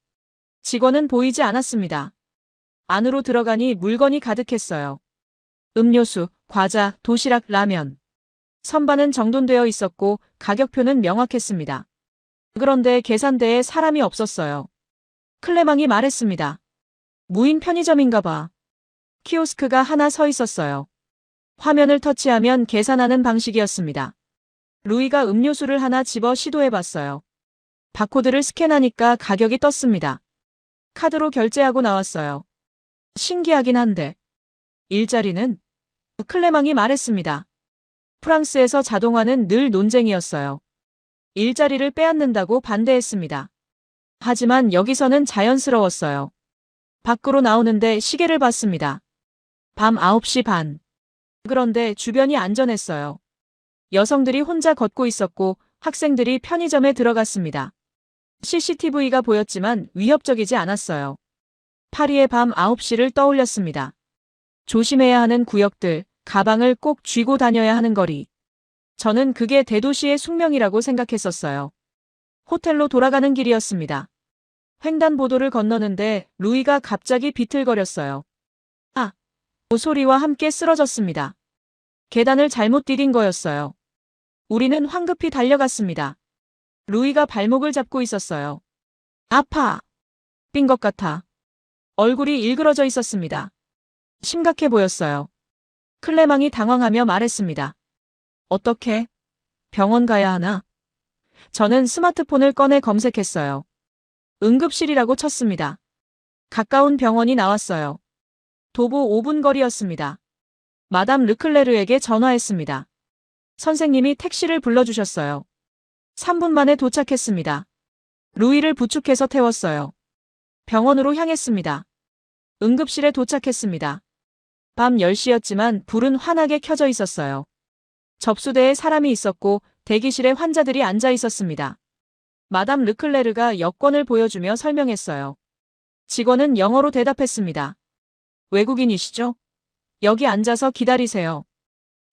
직원은 보이지 않았습니다. 안으로 들어가니 물건이 가득했어요. 음료수, 과자, 도시락, 라면. 선반은 정돈되어 있었고 가격표는 명확했습니다. 그런데 계산대에 사람이 없었어요. 클레망이 말했습니다. 무인 편의점인가 봐. 키오스크가 하나 서 있었어요. 화면을 터치하면 계산하는 방식이었습니다. 루이가 음료수를 하나 집어 시도해봤어요. 바코드를 스캔하니까 가격이 떴습니다. 카드로 결제하고 나왔어요. 신기하긴 한데. 일자리는? 클레망이 말했습니다. 프랑스에서 자동화는 늘 논쟁이었어요. 일자리를 빼앗는다고 반대했습니다. 하지만 여기서는 자연스러웠어요. 밖으로 나오는데 시계를 봤습니다. 밤 9시 반. 그런데 주변이 안전했어요. 여성들이 혼자 걷고 있었고 학생들이 편의점에 들어갔습니다. CCTV가 보였지만 위협적이지 않았어요. 파리의 밤 9시를 떠올렸습니다. 조심해야 하는 구역들, 가방을 꼭 쥐고 다녀야 하는 거리. 저는 그게 대도시의 숙명이라고 생각했었어요. 호텔로 돌아가는 길이었습니다. 횡단보도를 건너는데 루이가 갑자기 비틀거렸어요. 아! 소리와 함께 쓰러졌습니다. 계단을 잘못 디딘 거였어요. 우리는 황급히 달려갔습니다. 루이가 발목을 잡고 있었어요. 아파! 삔 것 같아. 얼굴이 일그러져 있었습니다. 심각해 보였어요. 클레망이 당황하며 말했습니다. 어떻게? 병원 가야 하나? 저는 스마트폰을 꺼내 검색했어요. 응급실이라고 쳤습니다. 가까운 병원이 나왔어요. 도보 5분 거리였습니다. 마담 르클레르에게 전화했습니다. 선생님이 택시를 불러주셨어요. 3분 만에 도착했습니다. 루이를 부축해서 태웠어요. 병원으로 향했습니다. 응급실에 도착했습니다. 밤 10시였지만 불은 환하게 켜져 있었어요. 접수대에 사람이 있었고 대기실에 환자들이 앉아 있었습니다. 마담 르클레르가 여권을 보여주며 설명했어요. 직원은 영어로 대답했습니다. 외국인이시죠? 여기 앉아서 기다리세요.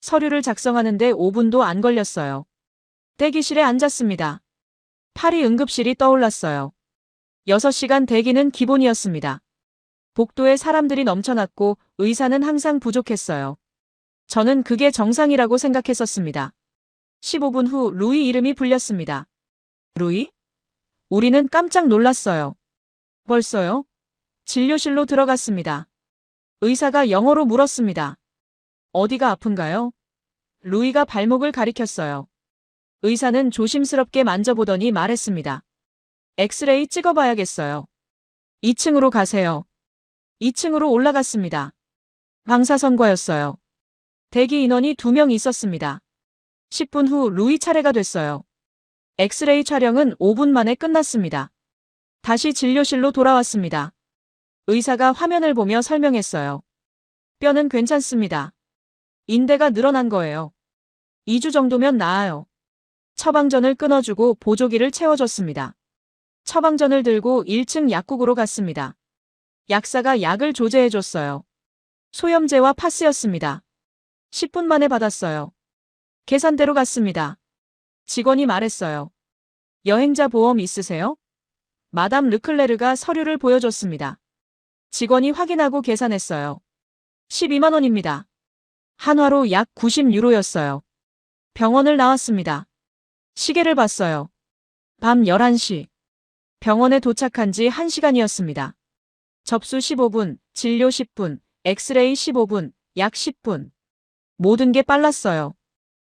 서류를 작성하는데 5분도 안 걸렸어요. 대기실에 앉았습니다. 파리 응급실이 떠올랐어요. 6시간 대기는 기본이었습니다. 복도에 사람들이 넘쳐났고 의사는 항상 부족했어요. 저는 그게 정상이라고 생각했었습니다. 15분 후 루이 이름이 불렸습니다. 루이? 우리는 깜짝 놀랐어요. 벌써요? 진료실로 들어갔습니다. 의사가 영어로 물었습니다. 어디가 아픈가요? 루이가 발목을 가리켰어요. 의사는 조심스럽게 만져보더니 말했습니다. 엑스레이 찍어봐야겠어요. 2층으로 가세요. 2층으로 올라갔습니다. 방사선과였어요. 대기 인원이 2명 있었습니다. 10분 후 루이 차례가 됐어요. 엑스레이 촬영은 5분 만에 끝났습니다. 다시 진료실로 돌아왔습니다. 의사가 화면을 보며 설명했어요. 뼈는 괜찮습니다. 인대가 늘어난 거예요. 2주 정도면 나아요. 처방전을 끊어주고 보조기를 채워줬습니다. 처방전을 들고 1층 약국으로 갔습니다. 약사가 약을 조제해줬어요. 소염제와 파스였습니다. 10분 만에 받았어요. 계산대로 갔습니다. 직원이 말했어요. 여행자 보험 있으세요? 마담 르클레르가 서류를 보여줬습니다. 직원이 확인하고 계산했어요. 12만 원입니다. 한화로 약 90유로였어요. 병원을 나왔습니다. 시계를 봤어요. 밤 11시. 병원에 도착한 지 1시간이었습니다. 접수 15분, 진료 10분, 엑스레이 15분, 약 10분. 모든 게 빨랐어요.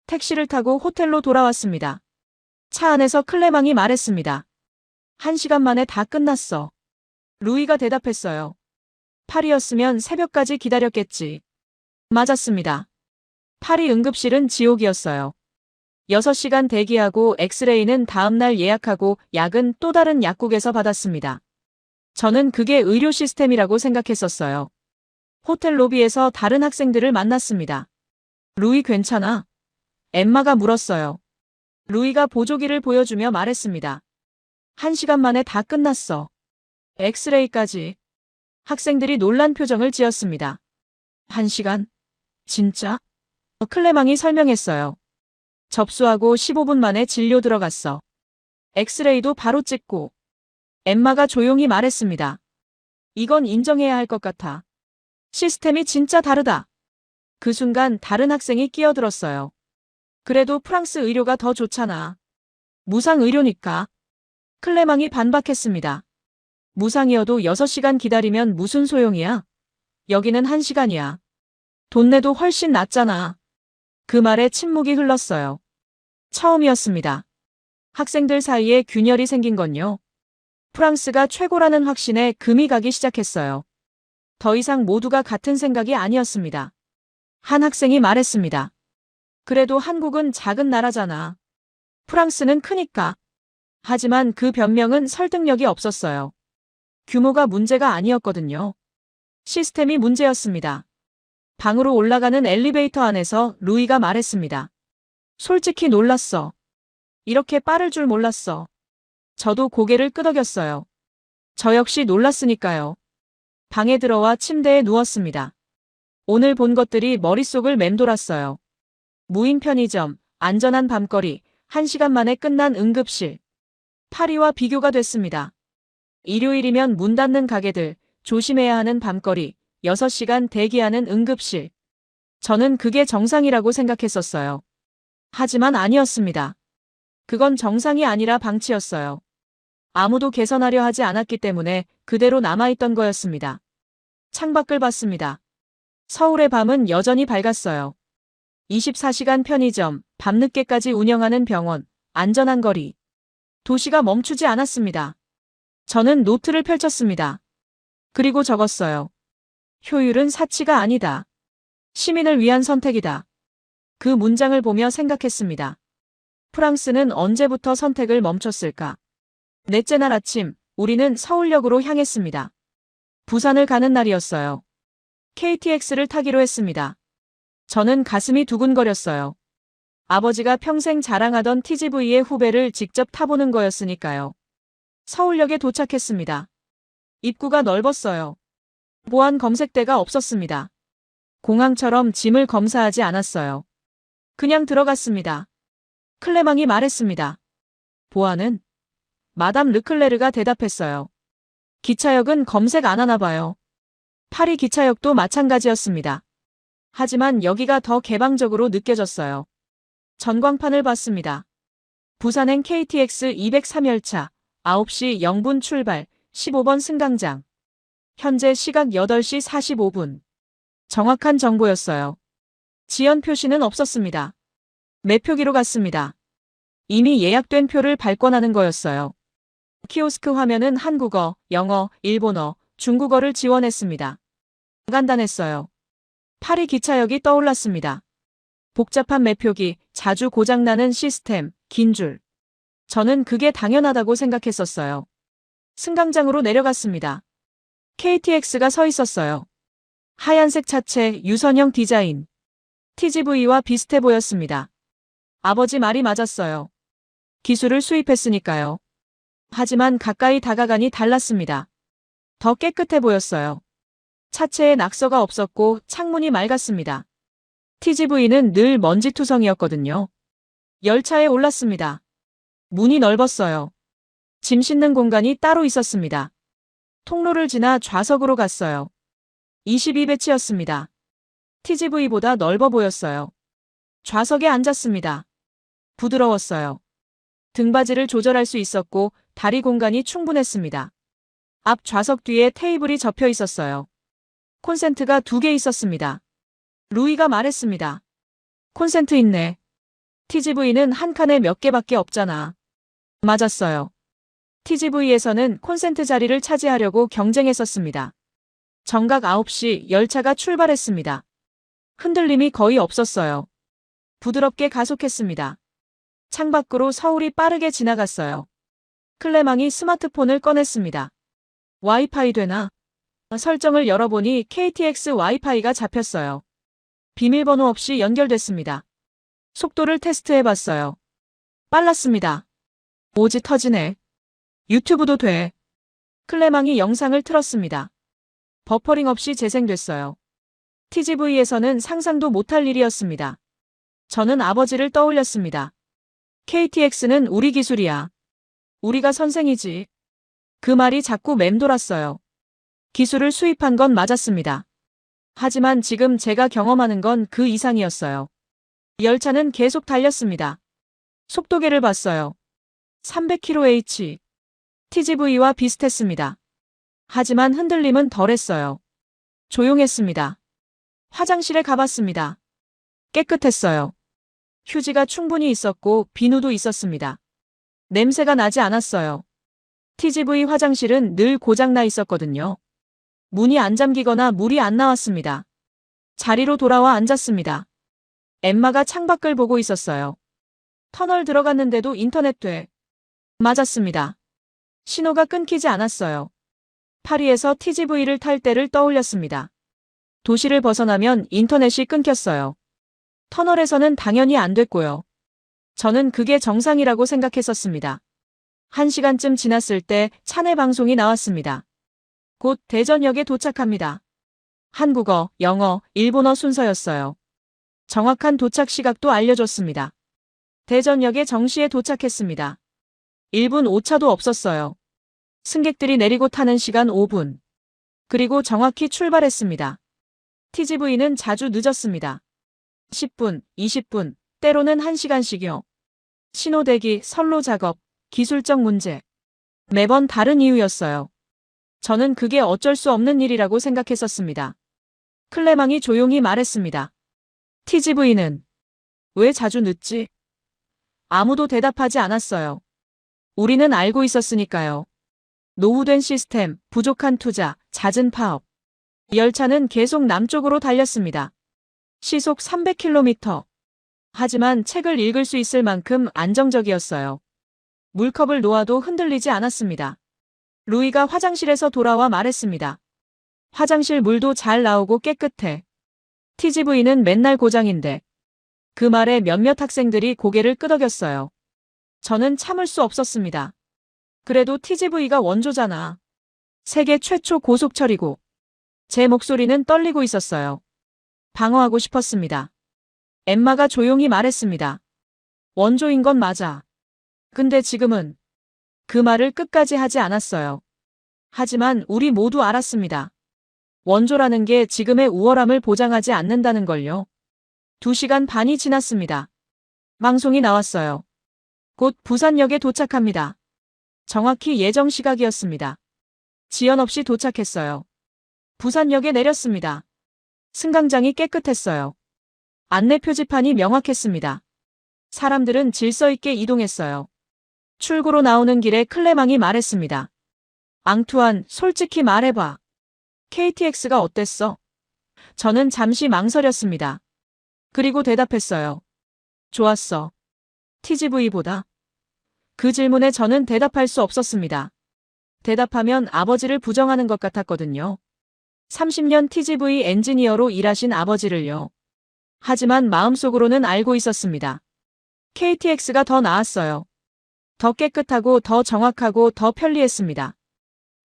택시를 타고 호텔로 돌아왔습니다. 차 안에서 클레망이 말했습니다. 1시간 만에 다 끝났어. 루이가 대답했어요. 파리였으면 새벽까지 기다렸겠지. 맞았습니다. 파리 응급실은 지옥이었어요. 6시간 대기하고 엑스레이는 다음날 예약하고 약은 또 다른 약국에서 받았습니다. 저는 그게 의료 시스템이라고 생각했었어요. 호텔 로비에서 다른 학생들을 만났습니다. 루이 괜찮아? 엠마가 물었어요. 루이가 보조기를 보여주며 말했습니다. 1시간 만에 다 끝났어. 엑스레이까지. 학생들이 놀란 표정을 지었습니다. 1시간? 진짜? 클레망이 설명했어요. 접수하고 15분 만에 진료 들어갔어. 엑스레이도 바로 찍고. 엠마가 조용히 말했습니다. 이건 인정해야 할 것 같아. 시스템이 진짜 다르다. 그 순간 다른 학생이 끼어들었어요. 그래도 프랑스 의료가 더 좋잖아. 무상 의료니까. 클레망이 반박했습니다. 무상이어도 6시간 기다리면 무슨 소용이야? 여기는 1시간이야. 돈 내도 훨씬 낫잖아. 그 말에 침묵이 흘렀어요. 처음이었습니다. 학생들 사이에 균열이 생긴 건요. 프랑스가 최고라는 확신에 금이 가기 시작했어요. 더 이상 모두가 같은 생각이 아니었습니다. 한 학생이 말했습니다. 그래도 한국은 작은 나라잖아. 프랑스는 크니까. 하지만 그 변명은 설득력이 없었어요. 규모가 문제가 아니었거든요. 시스템이 문제였습니다. 방으로 올라가는 엘리베이터 안에서 루이가 말했습니다. 솔직히 놀랐어. 이렇게 빠를 줄 몰랐어. 저도 고개를 끄덕였어요. 저 역시 놀랐으니까요. 방에 들어와 침대에 누웠습니다. 오늘 본 것들이 머릿속을 맴돌았어요. 무인 편의점, 안전한 밤거리, 1시간 만에 끝난 응급실. 파리와 비교가 됐습니다. 일요일이면 문 닫는 가게들, 조심해야 하는 밤거리, 6시간 대기하는 응급실. 저는 그게 정상이라고 생각했었어요. 하지만 아니었습니다. 그건 정상이 아니라 방치였어요. 아무도 개선하려 하지 않았기 때문에 그대로 남아있던 거였습니다. 창밖을 봤습니다. 서울의 밤은 여전히 밝았어요. 24시간 편의점, 밤늦게까지 운영하는 병원, 안전한 거리. 도시가 멈추지 않았습니다. 저는 노트를 펼쳤습니다. 그리고 적었어요. 효율은 사치가 아니다. 시민을 위한 선택이다. 그 문장을 보며 생각했습니다. 프랑스는 언제부터 선택을 멈췄을까? 넷째 날 아침, 우리는 서울역으로 향했습니다. 부산을 가는 날이었어요. KTX를 타기로 했습니다. 저는 가슴이 두근거렸어요. 아버지가 평생 자랑하던 TGV의 후배를 직접 타보는 거였으니까요. 서울역에 도착했습니다. 입구가 넓었어요. 보안 검색대가 없었습니다. 공항처럼 짐을 검사하지 않았어요. 그냥 들어갔습니다. 클레망이 말했습니다. 보안은? 마담 르클레르가 대답했어요. 기차역은 검색 안 하나 봐요. 파리 기차역도 마찬가지였습니다. 하지만 여기가 더 개방적으로 느껴졌어요. 전광판을 봤습니다. 부산행 KTX 203열차 9시 0분 출발 15번 승강장. 현재 시각 8시 45분. 정확한 정보였어요. 지연 표시는 없었습니다. 매표기로 갔습니다. 이미 예약된 표를 발권하는 거였어요. 키오스크 화면은 한국어, 영어, 일본어, 중국어를 지원했습니다. 간단했어요. 파리 기차역이 떠올랐습니다. 복잡한 매표기, 자주 고장나는 시스템, 긴 줄. 저는 그게 당연하다고 생각했었어요. 승강장으로 내려갔습니다. KTX가 서 있었어요. 하얀색 차체, 유선형 디자인. TGV와 비슷해 보였습니다. 아버지 말이 맞았어요. 기술을 수입했으니까요. 하지만 가까이 다가가니 달랐습니다. 더 깨끗해 보였어요. 차체에 낙서가 없었고 창문이 맑았습니다. TGV는 늘 먼지투성이었거든요. 열차에 올랐습니다. 문이 넓었어요. 짐 싣는 공간이 따로 있었습니다. 통로를 지나 좌석으로 갔어요. 22배치였습니다. TGV보다 넓어 보였어요. 좌석에 앉았습니다. 부드러웠어요. 등받이를 조절할 수 있었고 다리 공간이 충분했습니다. 앞 좌석 뒤에 테이블이 접혀 있었어요. 콘센트가 2개 있었습니다. 루이가 말했습니다. 콘센트 있네. TGV는 한 칸에 몇 개밖에 없잖아. 맞았어요. TGV에서는 콘센트 자리를 차지하려고 경쟁했었습니다. 정각 9시 열차가 출발했습니다. 흔들림이 거의 없었어요. 부드럽게 가속했습니다. 창밖으로 서울이 빠르게 지나갔어요. 클레망이 스마트폰을 꺼냈습니다. 와이파이 되나? 설정을 열어보니 KTX 와이파이가 잡혔어요. 비밀번호 없이 연결됐습니다. 속도를 테스트해봤어요. 빨랐습니다. 오지 터지네. 유튜브도 돼. 클레망이 영상을 틀었습니다. 버퍼링 없이 재생됐어요. TGV에서는 상상도 못할 일이었습니다. 저는 아버지를 떠올렸습니다. KTX는 우리 기술이야. 우리가 선생이지. 그 말이 자꾸 맴돌았어요. 기술을 수입한 건 맞았습니다. 하지만 지금 제가 경험하는 건 그 이상이었어요. 열차는 계속 달렸습니다. 속도계를 봤어요. 300km/h. TGV와 비슷했습니다. 하지만 흔들림은 덜했어요. 조용했습니다. 화장실에 가봤습니다. 깨끗했어요. 휴지가 충분히 있었고 비누도 있었습니다. 냄새가 나지 않았어요. TGV 화장실은 늘 고장나 있었거든요. 문이 안 잠기거나 물이 안 나왔습니다. 자리로 돌아와 앉았습니다. 엠마가 창밖을 보고 있었어요. 터널 들어갔는데도 인터넷 돼. 맞았습니다. 신호가 끊기지 않았어요. 파리에서 TGV를 탈 때를 떠올렸습니다. 도시를 벗어나면 인터넷이 끊겼어요. 터널에서는 당연히 안 됐고요. 저는 그게 정상이라고 생각했었습니다. 1시간쯤 지났을 때 차내 방송이 나왔습니다. 곧 대전역에 도착합니다. 한국어, 영어, 일본어 순서였어요. 정확한 도착 시각도 알려줬습니다. 대전역에 정시에 도착했습니다. 1분 오차도 없었어요. 승객들이 내리고 타는 시간 5분. 그리고 정확히 출발했습니다. TGV는 자주 늦었습니다. 10분, 20분, 때로는 1시간씩요. 신호 대기, 선로 작업, 기술적 문제. 매번 다른 이유였어요. 저는 그게 어쩔 수 없는 일이라고 생각했었습니다. 클레망이 조용히 말했습니다. TGV는 왜 자주 늦지? 아무도 대답하지 않았어요. 우리는 알고 있었으니까요. 노후된 시스템, 부족한 투자, 잦은 파업. 열차는 계속 남쪽으로 달렸습니다. 시속 300km. 하지만 책을 읽을 수 있을 만큼 안정적이었어요. 물컵을 놓아도 흔들리지 않았습니다. 루이가 화장실에서 돌아와 말했습니다. 화장실 물도 잘 나오고 깨끗해. TGV는 맨날 고장인데. 그 말에 몇몇 학생들이 고개를 끄덕였어요. 저는 참을 수 없었습니다. 그래도 TGV가 원조잖아. 세계 최초 고속철이고. 제 목소리는 떨리고 있었어요. 방어하고 싶었습니다. 엠마가 조용히 말했습니다. 원조인 건 맞아. 근데 지금은 그 말을 끝까지 하지 않았어요. 하지만 우리 모두 알았습니다. 원조라는 게 지금의 우월함을 보장하지 않는다는 걸요. 2시간 반이 지났습니다. 방송이 나왔어요. 곧 부산역에 도착합니다. 정확히 예정 시각이었습니다. 지연 없이 도착했어요. 부산역에 내렸습니다. 승강장이 깨끗했어요. 안내 표지판이 명확했습니다. 사람들은 질서 있게 이동했어요. 출구로 나오는 길에 클레망이 말했습니다. 앙투안, 솔직히 말해봐. KTX가 어땠어? 저는 잠시 망설였습니다. 그리고 대답했어요. 좋았어. TGV보다. 그 질문에 저는 대답할 수 없었습니다. 대답하면 아버지를 부정하는 것 같았거든요. 30년 TGV 엔지니어로 일하신 아버지를요. 하지만 마음속으로는 알고 있었습니다. KTX가 더 나았어요. 더 깨끗하고 더 정확하고 더 편리했습니다.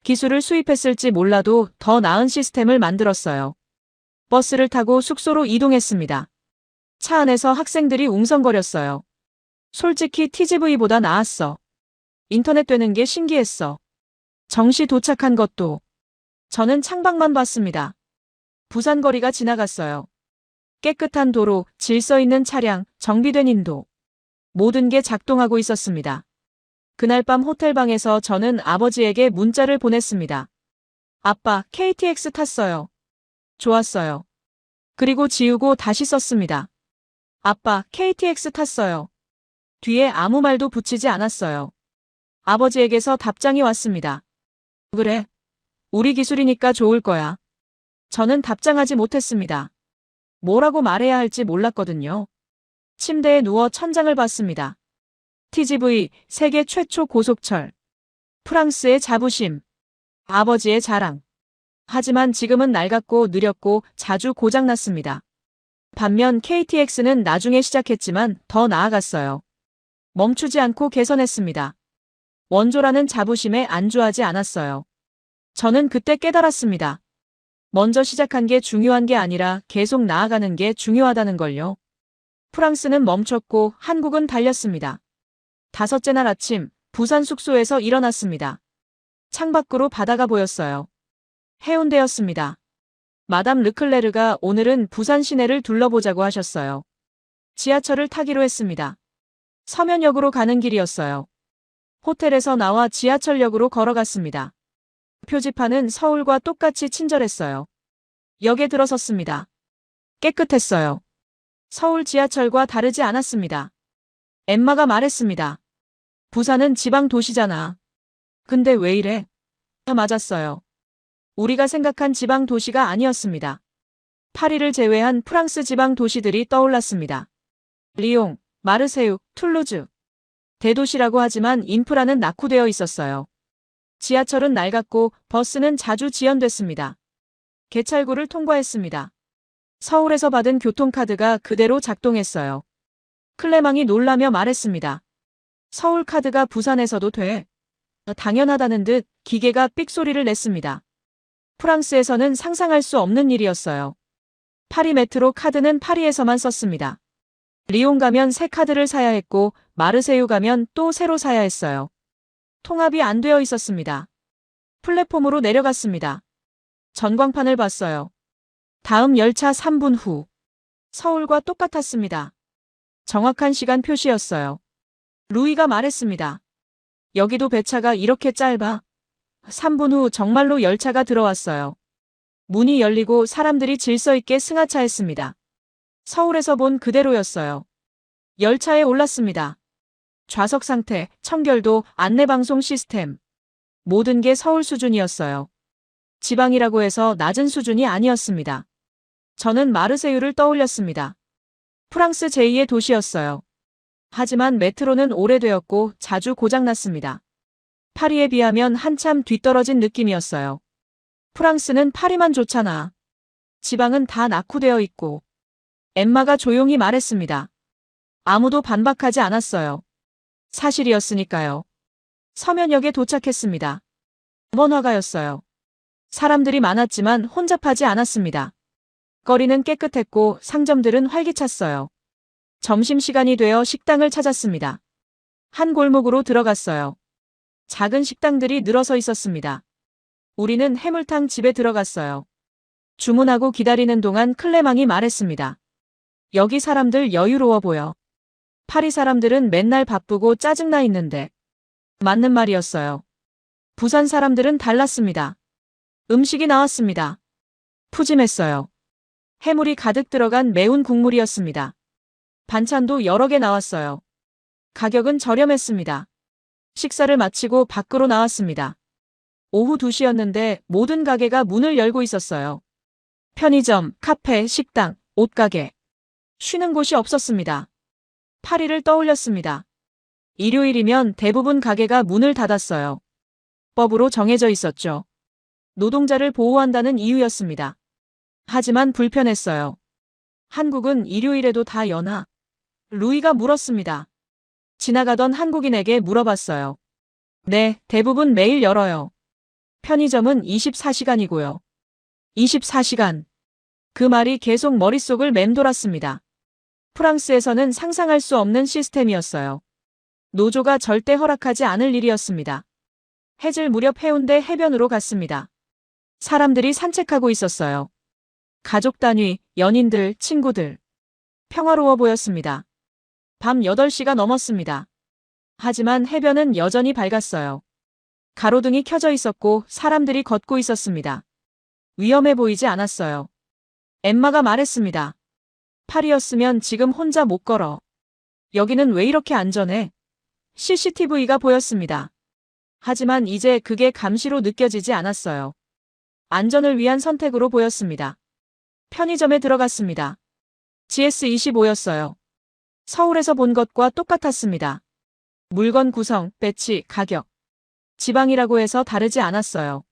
기술을 수입했을지 몰라도 더 나은 시스템을 만들었어요. 버스를 타고 숙소로 이동했습니다. 차 안에서 학생들이 웅성거렸어요. 솔직히 TGV보다 나았어. 인터넷 되는 게 신기했어. 정시 도착한 것도. 저는 창밖만 봤습니다. 부산 거리가 지나갔어요. 깨끗한 도로, 질서 있는 차량, 정비된 인도. 모든 게 작동하고 있었습니다. 그날 밤 호텔방에서 저는 아버지에게 문자를 보냈습니다. 아빠, KTX 탔어요. 좋았어요. 그리고 지우고 다시 썼습니다. 아빠, KTX 탔어요. 뒤에 아무 말도 붙이지 않았어요. 아버지에게서 답장이 왔습니다. 그래. 우리 기술이니까 좋을 거야. 저는 답장하지 못했습니다. 뭐라고 말해야 할지 몰랐거든요. 침대에 누워 천장을 봤습니다. TGV, 세계 최초 고속철. 프랑스의 자부심. 아버지의 자랑. 하지만 지금은 낡았고 느렸고 자주 고장났습니다. 반면 KTX는 나중에 시작했지만 더 나아갔어요. 멈추지 않고 개선했습니다. 원조라는 자부심에 안주하지 않았어요. 저는 그때 깨달았습니다. 먼저 시작한 게 중요한 게 아니라 계속 나아가는 게 중요하다는 걸요. 프랑스는 멈췄고 한국은 달렸습니다. 5째 날 아침, 부산 숙소에서 일어났습니다. 창밖으로 바다가 보였어요. 해운대였습니다. 마담 르클레르가 오늘은 부산 시내를 둘러보자고 하셨어요. 지하철을 타기로 했습니다. 서면역으로 가는 길이었어요. 호텔에서 나와 지하철역으로 걸어갔습니다. 표지판은 서울과 똑같이 친절했어요. 역에 들어섰습니다. 깨끗했어요. 서울 지하철과 다르지 않았습니다. 엠마가 말했습니다. 부산은 지방 도시잖아. 근데 왜 이래? 맞았어요. 우리가 생각한 지방 도시가 아니었습니다. 파리를 제외한 프랑스 지방 도시들이 떠올랐습니다. 리옹, 마르세유, 툴루즈. 대도시라고 하지만 인프라는 낙후되어 있었어요. 지하철은 낡았고 버스는 자주 지연됐습니다. 개찰구를 통과했습니다. 서울에서 받은 교통카드가 그대로 작동했어요. 클레망이 놀라며 말했습니다. 서울카드가 부산에서도 돼. 당연하다는 듯 기계가 삑소리를 냈습니다. 프랑스에서는 상상할 수 없는 일이었어요. 파리 메트로 카드는 파리에서만 썼습니다. 리옹 가면 새 카드를 사야 했고 마르세유 가면 또 새로 사야 했어요. 통합이 안 되어 있었습니다. 플랫폼으로 내려갔습니다. 전광판을 봤어요. 다음 열차 3분 후. 서울과 똑같았습니다. 정확한 시간 표시였어요. 루이가 말했습니다. 여기도 배차가 이렇게 짧아? 3분 후 정말로 열차가 들어왔어요. 문이 열리고 사람들이 질서 있게 승하차했습니다. 서울에서 본 그대로였어요. 열차에 올랐습니다. 좌석 상태, 청결도, 안내방송 시스템. 모든 게 서울 수준이었어요. 지방이라고 해서 낮은 수준이 아니었습니다. 저는 마르세유를 떠올렸습니다. 프랑스 제2의 도시였어요. 하지만 메트로는 오래되었고 자주 고장났습니다. 파리에 비하면 한참 뒤떨어진 느낌이었어요. 프랑스는 파리만 좋잖아. 지방은 다 낙후되어 있고. 엠마가 조용히 말했습니다. 아무도 반박하지 않았어요. 사실이었으니까요. 서면역에 도착했습니다. 번화가였어요. 사람들이 많았지만 혼잡하지 않았습니다. 거리는 깨끗했고 상점들은 활기찼어요. 점심시간이 되어 식당을 찾았습니다. 한 골목으로 들어갔어요. 작은 식당들이 늘어서 있었습니다. 우리는 해물탕 집에 들어갔어요. 주문하고 기다리는 동안 클레망이 말했습니다. 여기 사람들 여유로워 보여. 파리 사람들은 맨날 바쁘고 짜증나 있는데. 맞는 말이었어요. 부산 사람들은 달랐습니다. 음식이 나왔습니다. 푸짐했어요. 해물이 가득 들어간 매운 국물이었습니다. 반찬도 여러 개 나왔어요. 가격은 저렴했습니다. 식사를 마치고 밖으로 나왔습니다. 오후 2시였는데 모든 가게가 문을 열고 있었어요. 편의점, 카페, 식당, 옷가게. 쉬는 곳이 없었습니다. 파리를 떠올렸습니다. 일요일이면 대부분 가게가 문을 닫았어요. 법으로 정해져 있었죠. 노동자를 보호한다는 이유였습니다. 하지만 불편했어요. 한국은 일요일에도 다 여나? 루이가 물었습니다. 지나가던 한국인에게 물어봤어요. 네, 대부분 매일 열어요. 편의점은 24시간이고요. 24시간. 그 말이 계속 머릿속을 맴돌았습니다. 프랑스에서는 상상할 수 없는 시스템이었어요. 노조가 절대 허락하지 않을 일이었습니다. 해질 무렵 해운대 해변으로 갔습니다. 사람들이 산책하고 있었어요. 가족 단위, 연인들, 친구들. 평화로워 보였습니다. 밤 8시가 넘었습니다. 하지만 해변은 여전히 밝았어요. 가로등이 켜져 있었고 사람들이 걷고 있었습니다. 위험해 보이지 않았어요. 엠마가 말했습니다. 파리였으면 지금 혼자 못 걸어. 여기는 왜 이렇게 안전해? CCTV가 보였습니다. 하지만 이제 그게 감시로 느껴지지 않았어요. 안전을 위한 선택으로 보였습니다. 편의점에 들어갔습니다. GS25였어요. 서울에서 본 것과 똑같았습니다. 물건 구성, 배치, 가격. 지방이라고 해서 다르지 않았어요.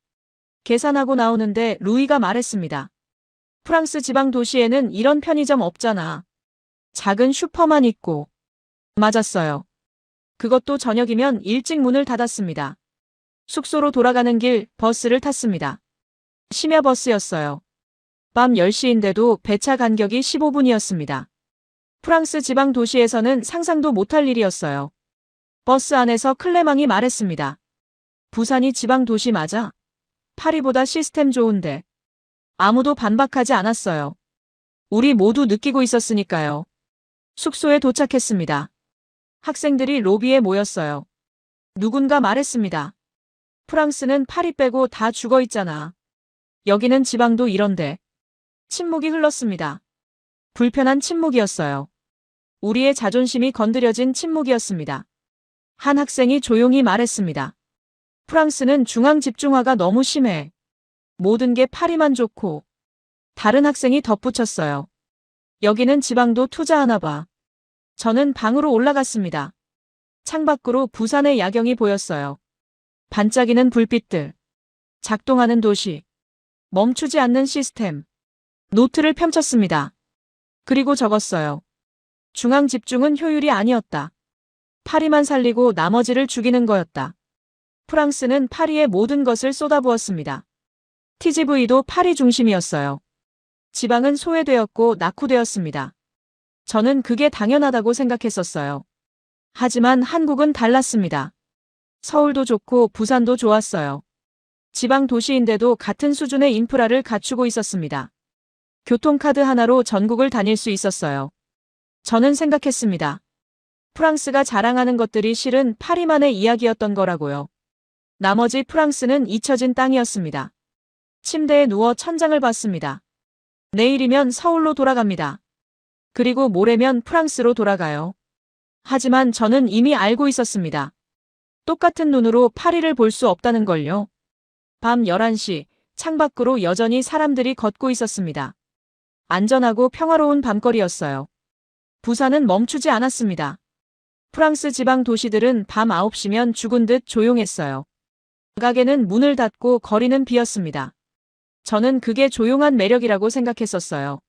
계산하고 나오는데 루이가 말했습니다. 프랑스 지방 도시에는 이런 편의점 없잖아. 작은 슈퍼만 있고. 맞았어요. 그것도 저녁이면 일찍 문을 닫았습니다. 숙소로 돌아가는 길 버스를 탔습니다. 심야 버스였어요. 밤 10시인데도 배차 간격이 15분이었습니다. 프랑스 지방 도시에서는 상상도 못할 일이었어요. 버스 안에서 클레망이 말했습니다. 부산이 지방 도시 맞아? 파리보다 시스템 좋은데. 아무도 반박하지 않았어요. 우리 모두 느끼고 있었으니까요. 숙소에 도착했습니다. 학생들이 로비에 모였어요. 누군가 말했습니다. 프랑스는 파리 빼고 다 죽어 있잖아. 여기는 지방도 이런데. 침묵이 흘렀습니다. 불편한 침묵이었어요. 우리의 자존심이 건드려진 침묵이었습니다. 한 학생이 조용히 말했습니다. 프랑스는 중앙 집중화가 너무 심해. 모든 게 파리만 좋고. 다른 학생이 덧붙였어요. 여기는 지방도 투자하나 봐. 저는 방으로 올라갔습니다. 창밖으로 부산의 야경이 보였어요. 반짝이는 불빛들. 작동하는 도시. 멈추지 않는 시스템. 노트를 펼쳤습니다. 그리고 적었어요. 중앙 집중은 효율이 아니었다. 파리만 살리고 나머지를 죽이는 거였다. 프랑스는 파리의 모든 것을 쏟아부었습니다. TGV도 파리 중심이었어요. 지방은 소외되었고 낙후되었습니다. 저는 그게 당연하다고 생각했었어요. 하지만 한국은 달랐습니다. 서울도 좋고 부산도 좋았어요. 지방 도시인데도 같은 수준의 인프라를 갖추고 있었습니다. 교통카드 하나로 전국을 다닐 수 있었어요. 저는 생각했습니다. 프랑스가 자랑하는 것들이 실은 파리만의 이야기였던 거라고요. 나머지 프랑스는 잊혀진 땅이었습니다. 침대에 누워 천장을 봤습니다. 내일이면 서울로 돌아갑니다. 그리고 모레면 프랑스로 돌아가요. 하지만 저는 이미 알고 있었습니다. 똑같은 눈으로 파리를 볼 수 없다는 걸요. 밤 11시, 창밖으로 여전히 사람들이 걷고 있었습니다. 안전하고 평화로운 밤거리였어요. 부산은 멈추지 않았습니다. 프랑스 지방 도시들은 밤 9시면 죽은 듯 조용했어요. 가게는 문을 닫고 거리는 비었습니다. 저는 그게 조용한 매력이라고 생각했었어요.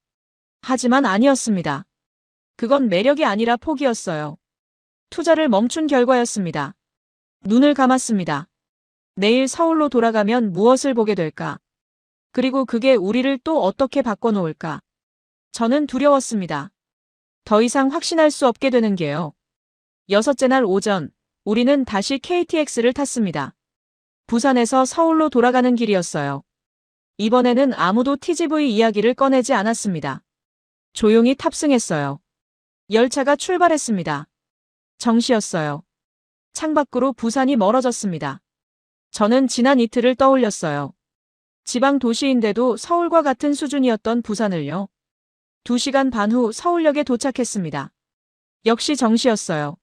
하지만 아니었습니다. 그건 매력이 아니라 포기였어요. 투자를 멈춘 결과였습니다. 눈을 감았습니다. 내일 서울로 돌아가면 무엇을 보게 될까? 그리고 그게 우리를 또 어떻게 바꿔놓을까? 저는 두려웠습니다. 더 이상 확신할 수 없게 되는 게요. 여섯째 날 오전, 우리는 다시 KTX를 탔습니다. 부산에서 서울로 돌아가는 길이었어요. 이번에는 아무도 TGV 이야기를 꺼내지 않았습니다. 조용히 탑승했어요. 열차가 출발했습니다. 정시였어요. 창밖으로 부산이 멀어졌습니다. 저는 지난 이틀을 떠올렸어요. 지방 도시인데도 서울과 같은 수준이었던 부산을요. 2시간 반 후 서울역에 도착했습니다. 역시 정시였어요.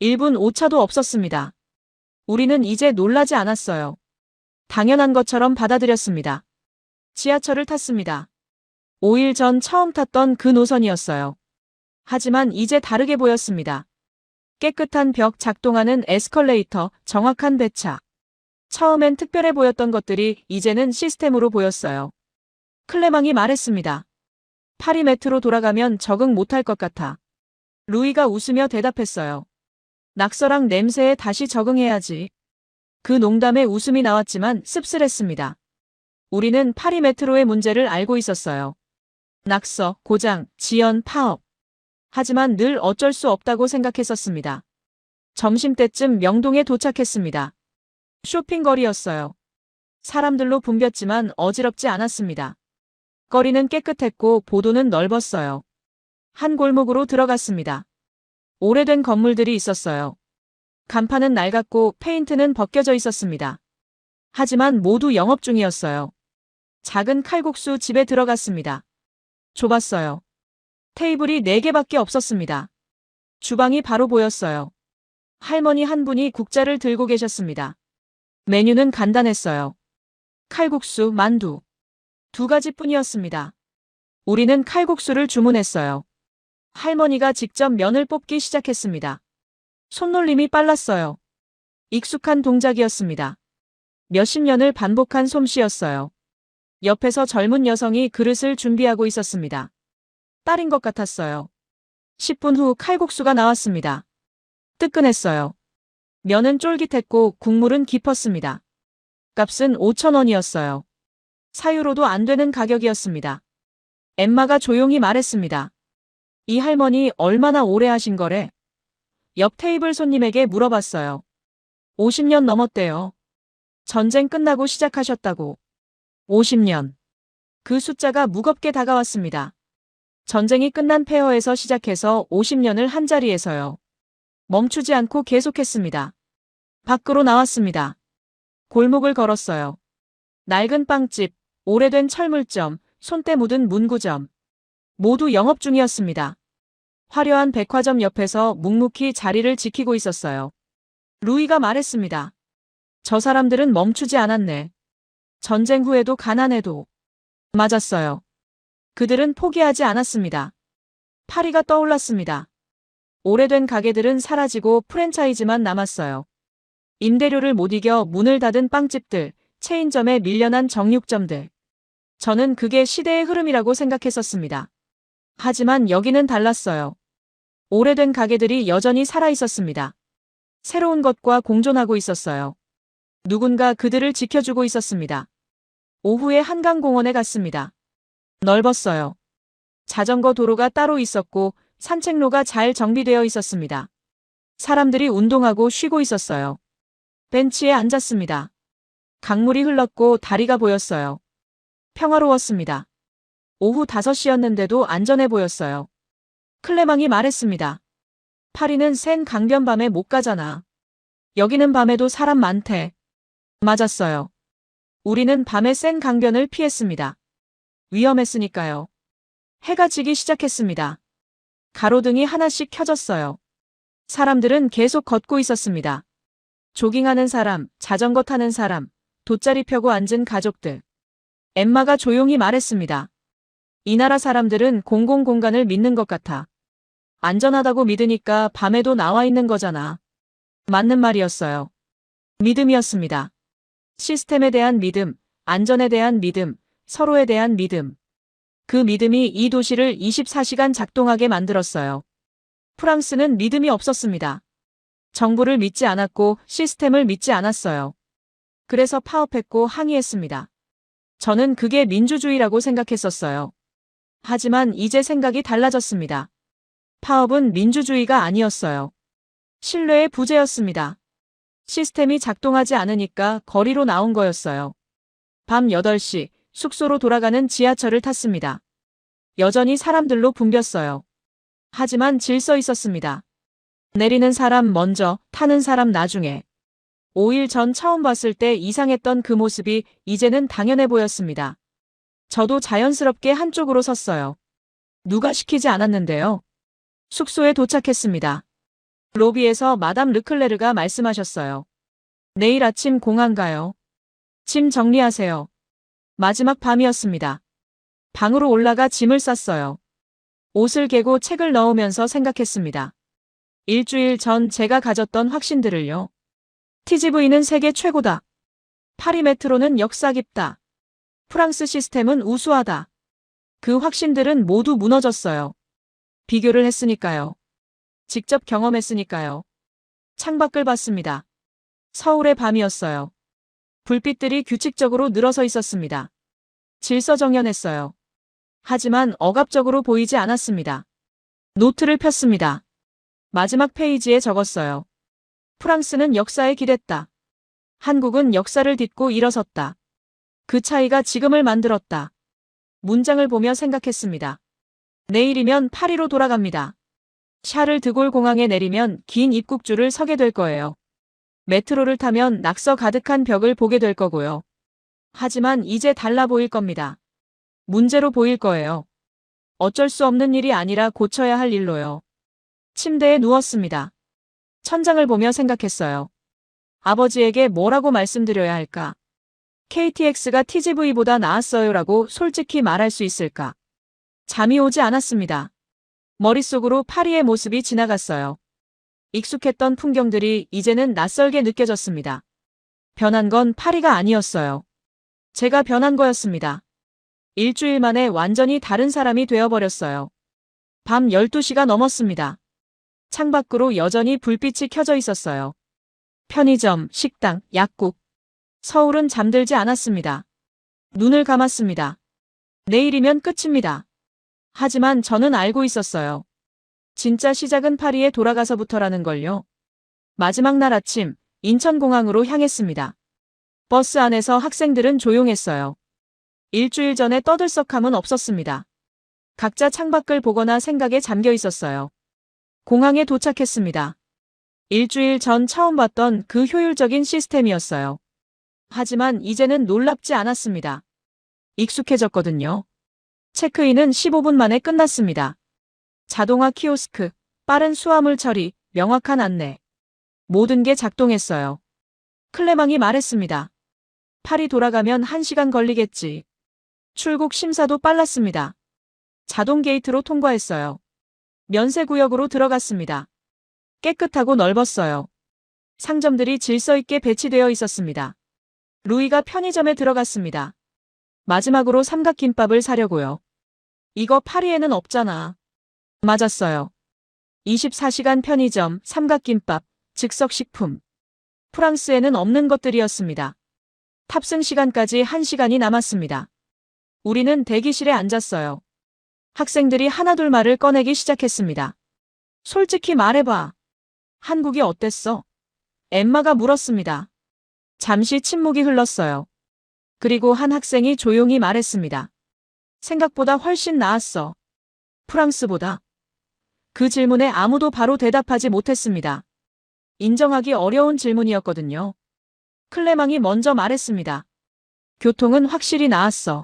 1분 오차도 없었습니다. 우리는 이제 놀라지 않았어요. 당연한 것처럼 받아들였습니다. 지하철을 탔습니다. 5일 전 처음 탔던 그 노선이었어요. 하지만 이제 다르게 보였습니다. 깨끗한 벽, 작동하는 에스컬레이터, 정확한 배차. 처음엔 특별해 보였던 것들이 이제는 시스템으로 보였어요. 클레망이 말했습니다. 파리 메트로 돌아가면 적응 못할 것 같아. 루이가 웃으며 대답했어요. 낙서랑 냄새에 다시 적응해야지. 그 농담에 웃음이 나왔지만 씁쓸했습니다. 우리는 파리 메트로의 문제를 알고 있었어요. 낙서, 고장, 지연, 파업. 하지만 늘 어쩔 수 없다고 생각했었습니다. 점심때쯤 명동에 도착했습니다. 쇼핑거리였어요. 사람들로 붐볐지만 어지럽지 않았습니다. 거리는 깨끗했고 보도는 넓었어요. 한 골목으로 들어갔습니다. 오래된 건물들이 있었어요. 간판은 낡았고 페인트는 벗겨져 있었습니다. 하지만 모두 영업 중이었어요. 작은 칼국수 집에 들어갔습니다. 좁았어요. 테이블이 4개밖에 없었습니다. 주방이 바로 보였어요. 할머니 한 분이 국자를 들고 계셨습니다. 메뉴는 간단했어요. 칼국수, 만두. 2가지뿐이었습니다. 우리는 칼국수를 주문했어요. 할머니가 직접 면을 뽑기 시작했습니다. 손놀림이 빨랐어요. 익숙한 동작이었습니다. 몇십 년을 반복한 솜씨였어요. 옆에서 젊은 여성이 그릇을 준비하고 있었습니다. 딸인 것 같았어요. 10분 후 칼국수가 나왔습니다. 뜨끈했어요. 면은 쫄깃했고 국물은 깊었습니다. 값은 5,000원이었어요. 사유로도 안 되는 가격이었습니다. 엠마가 조용히 말했습니다. 이 할머니 얼마나 오래 하신 거래? 옆 테이블 손님에게 물어봤어요. 50년 넘었대요. 전쟁 끝나고 시작하셨다고. 50년. 그 숫자가 무겁게 다가왔습니다. 전쟁이 끝난 폐허에서 시작해서 50년을 한자리에서요. 멈추지 않고 계속했습니다. 밖으로 나왔습니다. 골목을 걸었어요. 낡은 빵집, 오래된 철물점, 손때 묻은 문구점. 모두 영업 중이었습니다. 화려한 백화점 옆에서 묵묵히 자리를 지키고 있었어요. 루이가 말했습니다. 저 사람들은 멈추지 않았네. 전쟁 후에도 가난해도. 맞았어요. 그들은 포기하지 않았습니다. 파리가 떠올랐습니다. 오래된 가게들은 사라지고 프랜차이즈만 남았어요. 임대료를 못 이겨 문을 닫은 빵집들, 체인점에 밀려난 정육점들. 저는 그게 시대의 흐름이라고 생각했었습니다. 하지만 여기는 달랐어요. 오래된 가게들이 여전히 살아있었습니다. 새로운 것과 공존하고 있었어요. 누군가 그들을 지켜주고 있었습니다. 오후에 한강공원에 갔습니다. 넓었어요. 자전거 도로가 따로 있었고 산책로가 잘 정비되어 있었습니다. 사람들이 운동하고 쉬고 있었어요. 벤치에 앉았습니다. 강물이 흘렀고 다리가 보였어요. 평화로웠습니다. 오후 5시였는데도 안전해 보였어요. 클레망이 말했습니다. 파리는 센 강변 밤에 못 가잖아. 여기는 밤에도 사람 많대. 맞았어요. 우리는 밤에 센 강변을 피했습니다. 위험했으니까요. 해가 지기 시작했습니다. 가로등이 하나씩 켜졌어요. 사람들은 계속 걷고 있었습니다. 조깅하는 사람, 자전거 타는 사람, 돗자리 펴고 앉은 가족들. 엠마가 조용히 말했습니다. 이 나라 사람들은 공공공간을 믿는 것 같아. 안전하다고 믿으니까 밤에도 나와 있는 거잖아. 맞는 말이었어요. 믿음이었습니다. 시스템에 대한 믿음, 안전에 대한 믿음, 서로에 대한 믿음. 그 믿음이 이 도시를 24시간 작동하게 만들었어요. 프랑스는 믿음이 없었습니다. 정부를 믿지 않았고 시스템을 믿지 않았어요. 그래서 파업했고 항의했습니다. 저는 그게 민주주의라고 생각했었어요. 하지만 이제 생각이 달라졌습니다. 파업은 민주주의가 아니었어요. 신뢰의 부재였습니다. 시스템이 작동하지 않으니까 거리로 나온 거였어요. 밤 8시 숙소로 돌아가는 지하철을 탔습니다. 여전히 사람들로 붐볐어요. 하지만 질서 있었습니다. 내리는 사람 먼저, 타는 사람 나중에. 5일 전 처음 봤을 때 이상했던 그 모습이 이제는 당연해 보였습니다. 저도 자연스럽게 한쪽으로 섰어요. 누가 시키지 않았는데요. 숙소에 도착했습니다. 로비에서 마담 르클레르가 말씀하셨어요. 내일 아침 공항 가요. 짐 정리하세요. 마지막 밤이었습니다. 방으로 올라가 짐을 쌌어요. 옷을 개고 책을 넣으면서 생각했습니다. 일주일 전 제가 가졌던 확신들을요. TGV는 세계 최고다. 파리 메트로는 역사 깊다. 프랑스 시스템은 우수하다. 그 확신들은 모두 무너졌어요. 비교를 했으니까요. 직접 경험했으니까요. 창밖을 봤습니다. 서울의 밤이었어요. 불빛들이 규칙적으로 늘어서 있었습니다. 질서정연했어요. 하지만 억압적으로 보이지 않았습니다. 노트를 폈습니다. 마지막 페이지에 적었어요. 프랑스는 역사에 기댔다. 한국은 역사를 딛고 일어섰다. 그 차이가 지금을 만들었다. 문장을 보며 생각했습니다. 내일이면 파리로 돌아갑니다. 샤를 드골 공항에 내리면 긴 입국줄을 서게 될 거예요. 메트로를 타면 낙서 가득한 벽을 보게 될 거고요. 하지만 이제 달라 보일 겁니다. 문제로 보일 거예요. 어쩔 수 없는 일이 아니라 고쳐야 할 일로요. 침대에 누웠습니다. 천장을 보며 생각했어요. 아버지에게 뭐라고 말씀드려야 할까? KTX가 TGV보다 나았어요라고 솔직히 말할 수 있을까? 잠이 오지 않았습니다. 머릿속으로 파리의 모습이 지나갔어요. 익숙했던 풍경들이 이제는 낯설게 느껴졌습니다. 변한 건 파리가 아니었어요. 제가 변한 거였습니다. 일주일 만에 완전히 다른 사람이 되어버렸어요. 밤 12시가 넘었습니다. 창밖으로 여전히 불빛이 켜져 있었어요. 편의점, 식당, 약국. 서울은 잠들지 않았습니다. 눈을 감았습니다. 내일이면 끝입니다. 하지만 저는 알고 있었어요. 진짜 시작은 파리에 돌아가서부터라는 걸요. 마지막 날 아침, 인천공항으로 향했습니다. 버스 안에서 학생들은 조용했어요. 일주일 전에 떠들썩함은 없었습니다. 각자 창밖을 보거나 생각에 잠겨 있었어요. 공항에 도착했습니다. 일주일 전 처음 봤던 그 효율적인 시스템이었어요. 하지만 이제는 놀랍지 않았습니다. 익숙해졌거든요. 체크인은 15분 만에 끝났습니다. 자동화 키오스크, 빠른 수화물 처리, 명확한 안내. 모든 게 작동했어요. 클레망이 말했습니다. 팔이 돌아가면 1시간 걸리겠지. 출국 심사도 빨랐습니다. 자동 게이트로 통과했어요. 면세구역으로 들어갔습니다. 깨끗하고 넓었어요. 상점들이 질서 있게 배치되어 있었습니다. 루이가 편의점에 들어갔습니다. 마지막으로 삼각김밥을 사려고요. 이거 파리에는 없잖아. 맞았어요. 24시간 편의점, 삼각김밥, 즉석식품. 프랑스에는 없는 것들이었습니다. 탑승 시간까지 1시간이 남았습니다. 우리는 대기실에 앉았어요. 학생들이 하나둘 말을 꺼내기 시작했습니다. 솔직히 말해봐. 한국이 어땠어? 엠마가 물었습니다. 잠시 침묵이 흘렀어요. 그리고 한 학생이 조용히 말했습니다. 생각보다 훨씬 나았어. 프랑스보다. 그 질문에 아무도 바로 대답하지 못했습니다. 인정하기 어려운 질문이었거든요. 클레망이 먼저 말했습니다. 교통은 확실히 나았어.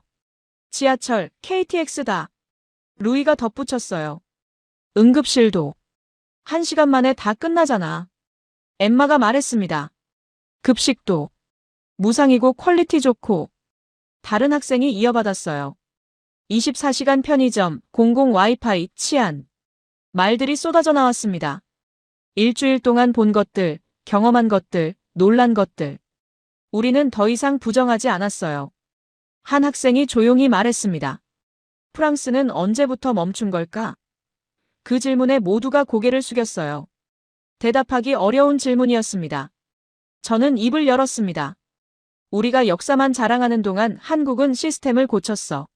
지하철, KTX다. 루이가 덧붙였어요. 응급실도. 1시간 만에 다 끝나잖아. 엠마가 말했습니다. 급식도. 무상이고 퀄리티 좋고. 다른 학생이 이어받았어요. 24시간 편의점, 공공 와이파이, 치안. 말들이 쏟아져 나왔습니다. 일주일 동안 본 것들, 경험한 것들, 놀란 것들. 우리는 더 이상 부정하지 않았어요. 한 학생이 조용히 말했습니다. 프랑스는 언제부터 멈춘 걸까? 그 질문에 모두가 고개를 숙였어요. 대답하기 어려운 질문이었습니다. 저는 입을 열었습니다. 우리가 역사만 자랑하는 동안 한국은 시스템을 고쳤어.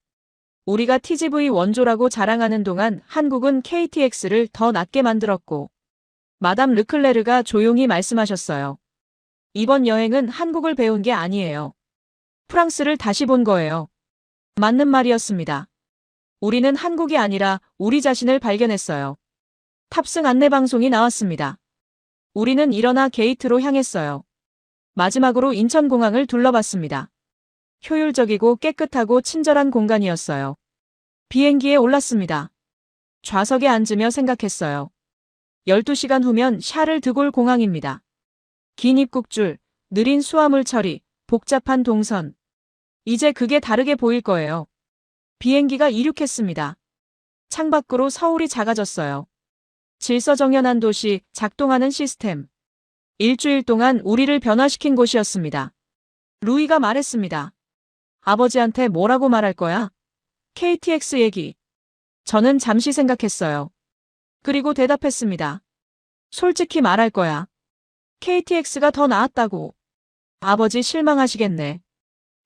우리가 TGV 원조라고 자랑하는 동안 한국은 KTX를 더 낫게 만들었고. 마담 르클레르가 조용히 말씀하셨어요. 이번 여행은 한국을 배운 게 아니에요. 프랑스를 다시 본 거예요. 맞는 말이었습니다. 우리는 한국이 아니라 우리 자신을 발견했어요. 탑승 안내 방송이 나왔습니다. 우리는 일어나 게이트로 향했어요. 마지막으로 인천공항을 둘러봤습니다. 효율적이고 깨끗하고 친절한 공간이었어요. 비행기에 올랐습니다. 좌석에 앉으며 생각했어요. 12시간 후면 샤를 드골 공항입니다. 긴 입국줄, 느린 수화물 처리, 복잡한 동선. 이제 그게 다르게 보일 거예요. 비행기가 이륙했습니다. 창밖으로 서울이 작아졌어요. 질서정연한 도시, 작동하는 시스템. 일주일 동안 우리를 변화시킨 곳이었습니다. 루이가 말했습니다. 아버지한테 뭐라고 말할 거야? KTX 얘기. 저는 잠시 생각했어요. 그리고 대답했습니다. 솔직히 말할 거야. KTX가 더 나았다고. 아버지 실망하시겠네.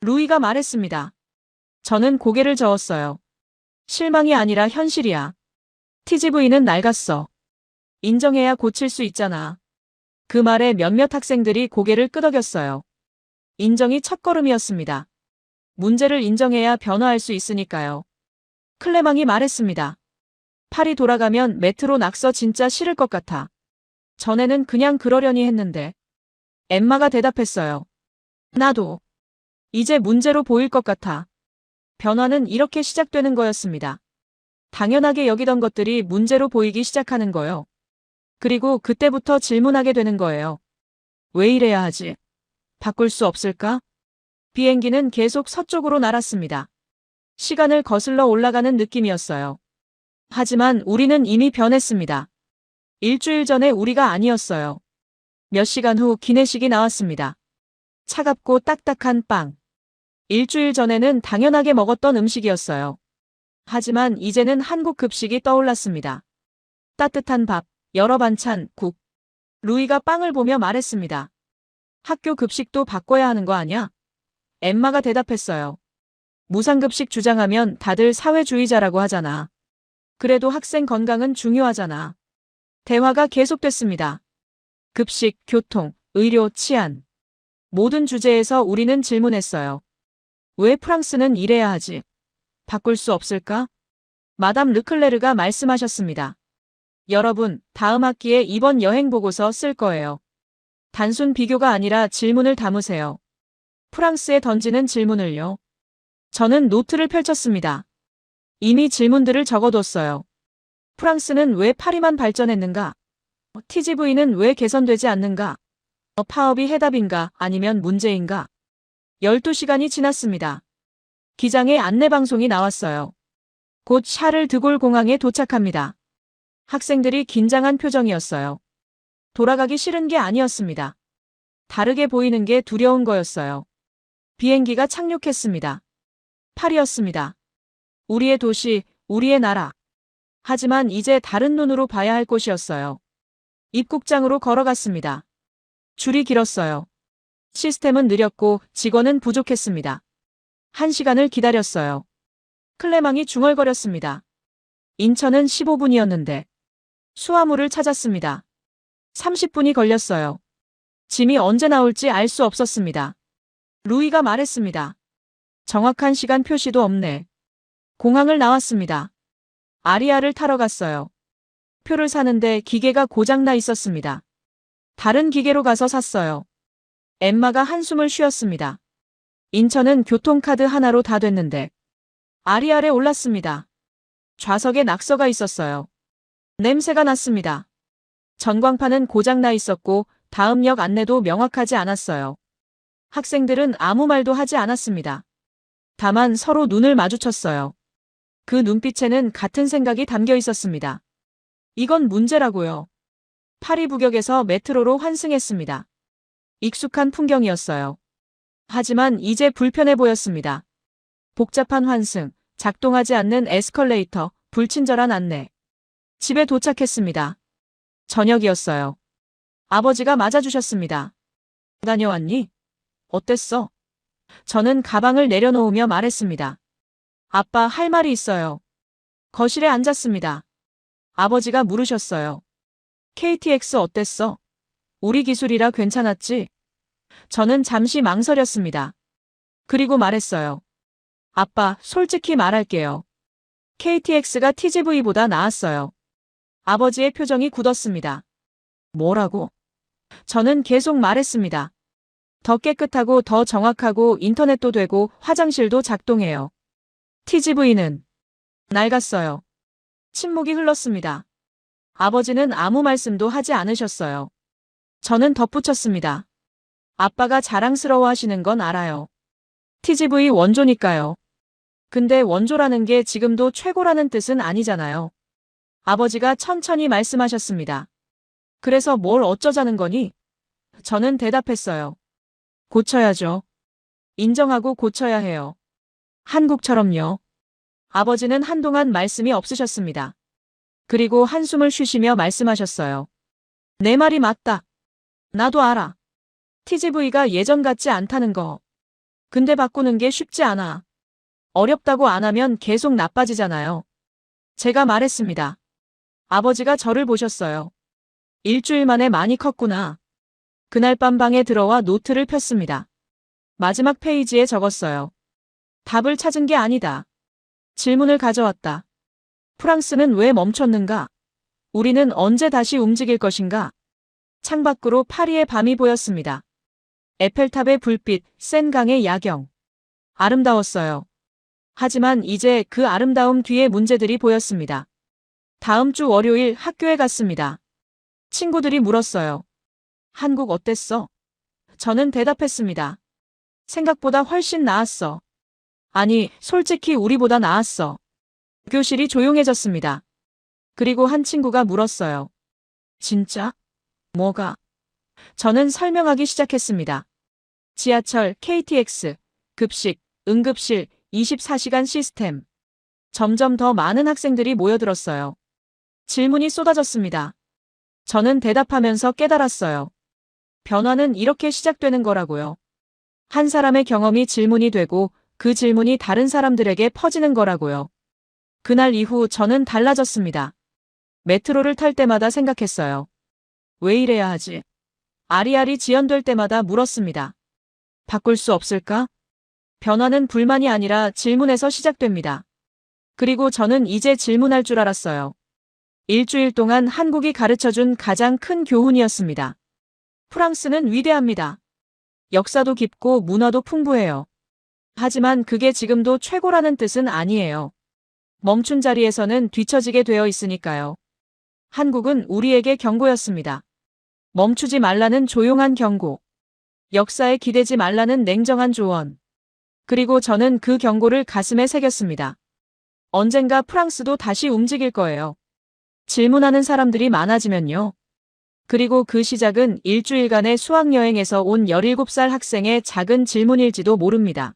루이가 말했습니다. 저는 고개를 저었어요. 실망이 아니라 현실이야. TGV는 낡았어. 인정해야 고칠 수 있잖아. 그 말에 몇몇 학생들이 고개를 끄덕였어요. 인정이 첫걸음이었습니다. 문제를 인정해야 변화할 수 있으니까요. 클레망이 말했습니다. 팔이 돌아가면 메트로 낙서 진짜 싫을 것 같아. 전에는 그냥 그러려니 했는데. 엠마가 대답했어요. 나도. 이제 문제로 보일 것 같아. 변화는 이렇게 시작되는 거였습니다. 당연하게 여기던 것들이 문제로 보이기 시작하는 거요. 그리고 그때부터 질문하게 되는 거예요. 왜 이래야 하지? 바꿀 수 없을까? 비행기는 계속 서쪽으로 날았습니다. 시간을 거슬러 올라가는 느낌이었어요. 하지만 우리는 이미 변했습니다. 일주일 전에 우리가 아니었어요. 몇 시간 후 기내식이 나왔습니다. 차갑고 딱딱한 빵. 일주일 전에는 당연하게 먹었던 음식이었어요. 하지만 이제는 한국 급식이 떠올랐습니다. 따뜻한 밥, 여러 반찬, 국. 루이가 빵을 보며 말했습니다. 학교 급식도 바꿔야 하는 거 아냐? 엠마가 대답했어요. 무상급식 주장하면 다들 사회주의자라고 하잖아. 그래도 학생 건강은 중요하잖아. 대화가 계속됐습니다. 급식, 교통, 의료, 치안. 모든 주제에서 우리는 질문했어요. 왜 프랑스는 이래야 하지? 바꿀 수 없을까? 마담 르클레르가 말씀하셨습니다. 여러분, 다음 학기에 이번 여행 보고서 쓸 거예요. 단순 비교가 아니라 질문을 담으세요. 프랑스에 던지는 질문을요. 저는 노트를 펼쳤습니다. 이미 질문들을 적어뒀어요. 프랑스는 왜 파리만 발전했는가? TGV는 왜 개선되지 않는가? 파업이 해답인가 아니면 문제인가? 12시간이 지났습니다. 기장의 안내방송이 나왔어요. 곧 샤를 드골 공항에 도착합니다. 학생들이 긴장한 표정이었어요. 돌아가기 싫은 게 아니었습니다. 다르게 보이는 게 두려운 거였어요. 비행기가 착륙했습니다. 파리였습니다. 우리의 도시, 우리의 나라. 하지만 이제 다른 눈으로 봐야 할 곳이었어요. 입국장으로 걸어갔습니다. 줄이 길었어요. 시스템은 느렸고 직원은 부족했습니다. 1시간을 기다렸어요. 클레망이 중얼거렸습니다. 인천은 15분이었는데. 수화물을 찾았습니다. 30분이 걸렸어요. 짐이 언제 나올지 알 수 없었습니다. 루이가 말했습니다. 정확한 시간 표시도 없네. 공항을 나왔습니다. 아리아를 타러 갔어요. 표를 사는데 기계가 고장나 있었습니다. 다른 기계로 가서 샀어요. 엠마가 한숨을 쉬었습니다. 인천은 교통카드 하나로 다 됐는데. 아리아에 올랐습니다. 좌석에 낙서가 있었어요. 냄새가 났습니다. 전광판은 고장나 있었고 다음 역 안내도 명확하지 않았어요. 학생들은 아무 말도 하지 않았습니다. 다만 서로 눈을 마주쳤어요. 그 눈빛에는 같은 생각이 담겨 있었습니다. 이건 문제라고요. 파리 북역에서 메트로로 환승했습니다. 익숙한 풍경이었어요. 하지만 이제 불편해 보였습니다. 복잡한 환승, 작동하지 않는 에스컬레이터, 불친절한 안내. 집에 도착했습니다. 저녁이었어요. 아버지가 맞아주셨습니다. 다녀왔니? 어땠어? 저는 가방을 내려놓으며 말했습니다. 아빠, 할 말이 있어요. 거실에 앉았습니다. 아버지가 물으셨어요. KTX 어땠어? 우리 기술이라 괜찮았지? 저는 잠시 망설였습니다. 그리고 말했어요. 아빠, 솔직히 말할게요. KTX가 TGV보다 나았어요. 아버지의 표정이 굳었습니다. 뭐라고? 저는 계속 말했습니다. 더 깨끗하고 더 정확하고 인터넷도 되고 화장실도 작동해요. TGV는 낡았어요. 침묵이 흘렀습니다. 아버지는 아무 말씀도 하지 않으셨어요. 저는 덧붙였습니다. 아빠가 자랑스러워 하시는 건 알아요. TGV 원조니까요. 근데 원조라는 게 지금도 최고라는 뜻은 아니잖아요. 아버지가 천천히 말씀하셨습니다. 그래서 뭘 어쩌자는 거니? 저는 대답했어요. 고쳐야죠. 인정하고 고쳐야 해요. 한국처럼요. 아버지는 한동안 말씀이 없으셨습니다. 그리고 한숨을 쉬시며 말씀하셨어요. 내 말이 맞다. 나도 알아. TGV가 예전 같지 않다는 거. 근데 바꾸는 게 쉽지 않아. 어렵다고 안 하면 계속 나빠지잖아요. 제가 말했습니다. 아버지가 저를 보셨어요. 일주일 만에 많이 컸구나. 그날 밤 방에 들어와 노트를 폈습니다. 마지막 페이지에 적었어요. 답을 찾은 게 아니다. 질문을 가져왔다. 프랑스는 왜 멈췄는가? 우리는 언제 다시 움직일 것인가? 창밖으로 파리의 밤이 보였습니다. 에펠탑의 불빛, 센강의 야경. 아름다웠어요. 하지만 이제 그 아름다움 뒤에 문제들이 보였습니다. 다음 주 월요일 학교에 갔습니다. 친구들이 물었어요. 한국 어땠어? 저는 대답했습니다. 생각보다 훨씬 나았어. 아니, 솔직히 우리보다 나았어. 교실이 조용해졌습니다. 그리고 한 친구가 물었어요. 진짜? 뭐가? 저는 설명하기 시작했습니다. 지하철, KTX, 급식, 응급실, 24시간 시스템. 점점 더 많은 학생들이 모여들었어요. 질문이 쏟아졌습니다. 저는 대답하면서 깨달았어요. 변화는 이렇게 시작되는 거라고요. 한 사람의 경험이 질문이 되고 그 질문이 다른 사람들에게 퍼지는 거라고요. 그날 이후 저는 달라졌습니다. 메트로를 탈 때마다 생각했어요. 왜 이래야 하지? 아리아리 지연될 때마다 물었습니다. 바꿀 수 없을까? 변화는 불만이 아니라 질문에서 시작됩니다. 그리고 저는 이제 질문할 줄 알았어요. 일주일 동안 한국이 가르쳐준 가장 큰 교훈이었습니다. 프랑스는 위대합니다. 역사도 깊고 문화도 풍부해요. 하지만 그게 지금도 최고라는 뜻은 아니에요. 멈춘 자리에서는 뒤처지게 되어 있으니까요. 한국은 우리에게 경고였습니다. 멈추지 말라는 조용한 경고. 역사에 기대지 말라는 냉정한 조언. 그리고 저는 그 경고를 가슴에 새겼습니다. 언젠가 프랑스도 다시 움직일 거예요. 질문하는 사람들이 많아지면요. 그리고 그 시작은 일주일간의 수학여행에서 온 17살 학생의 작은 질문일지도 모릅니다.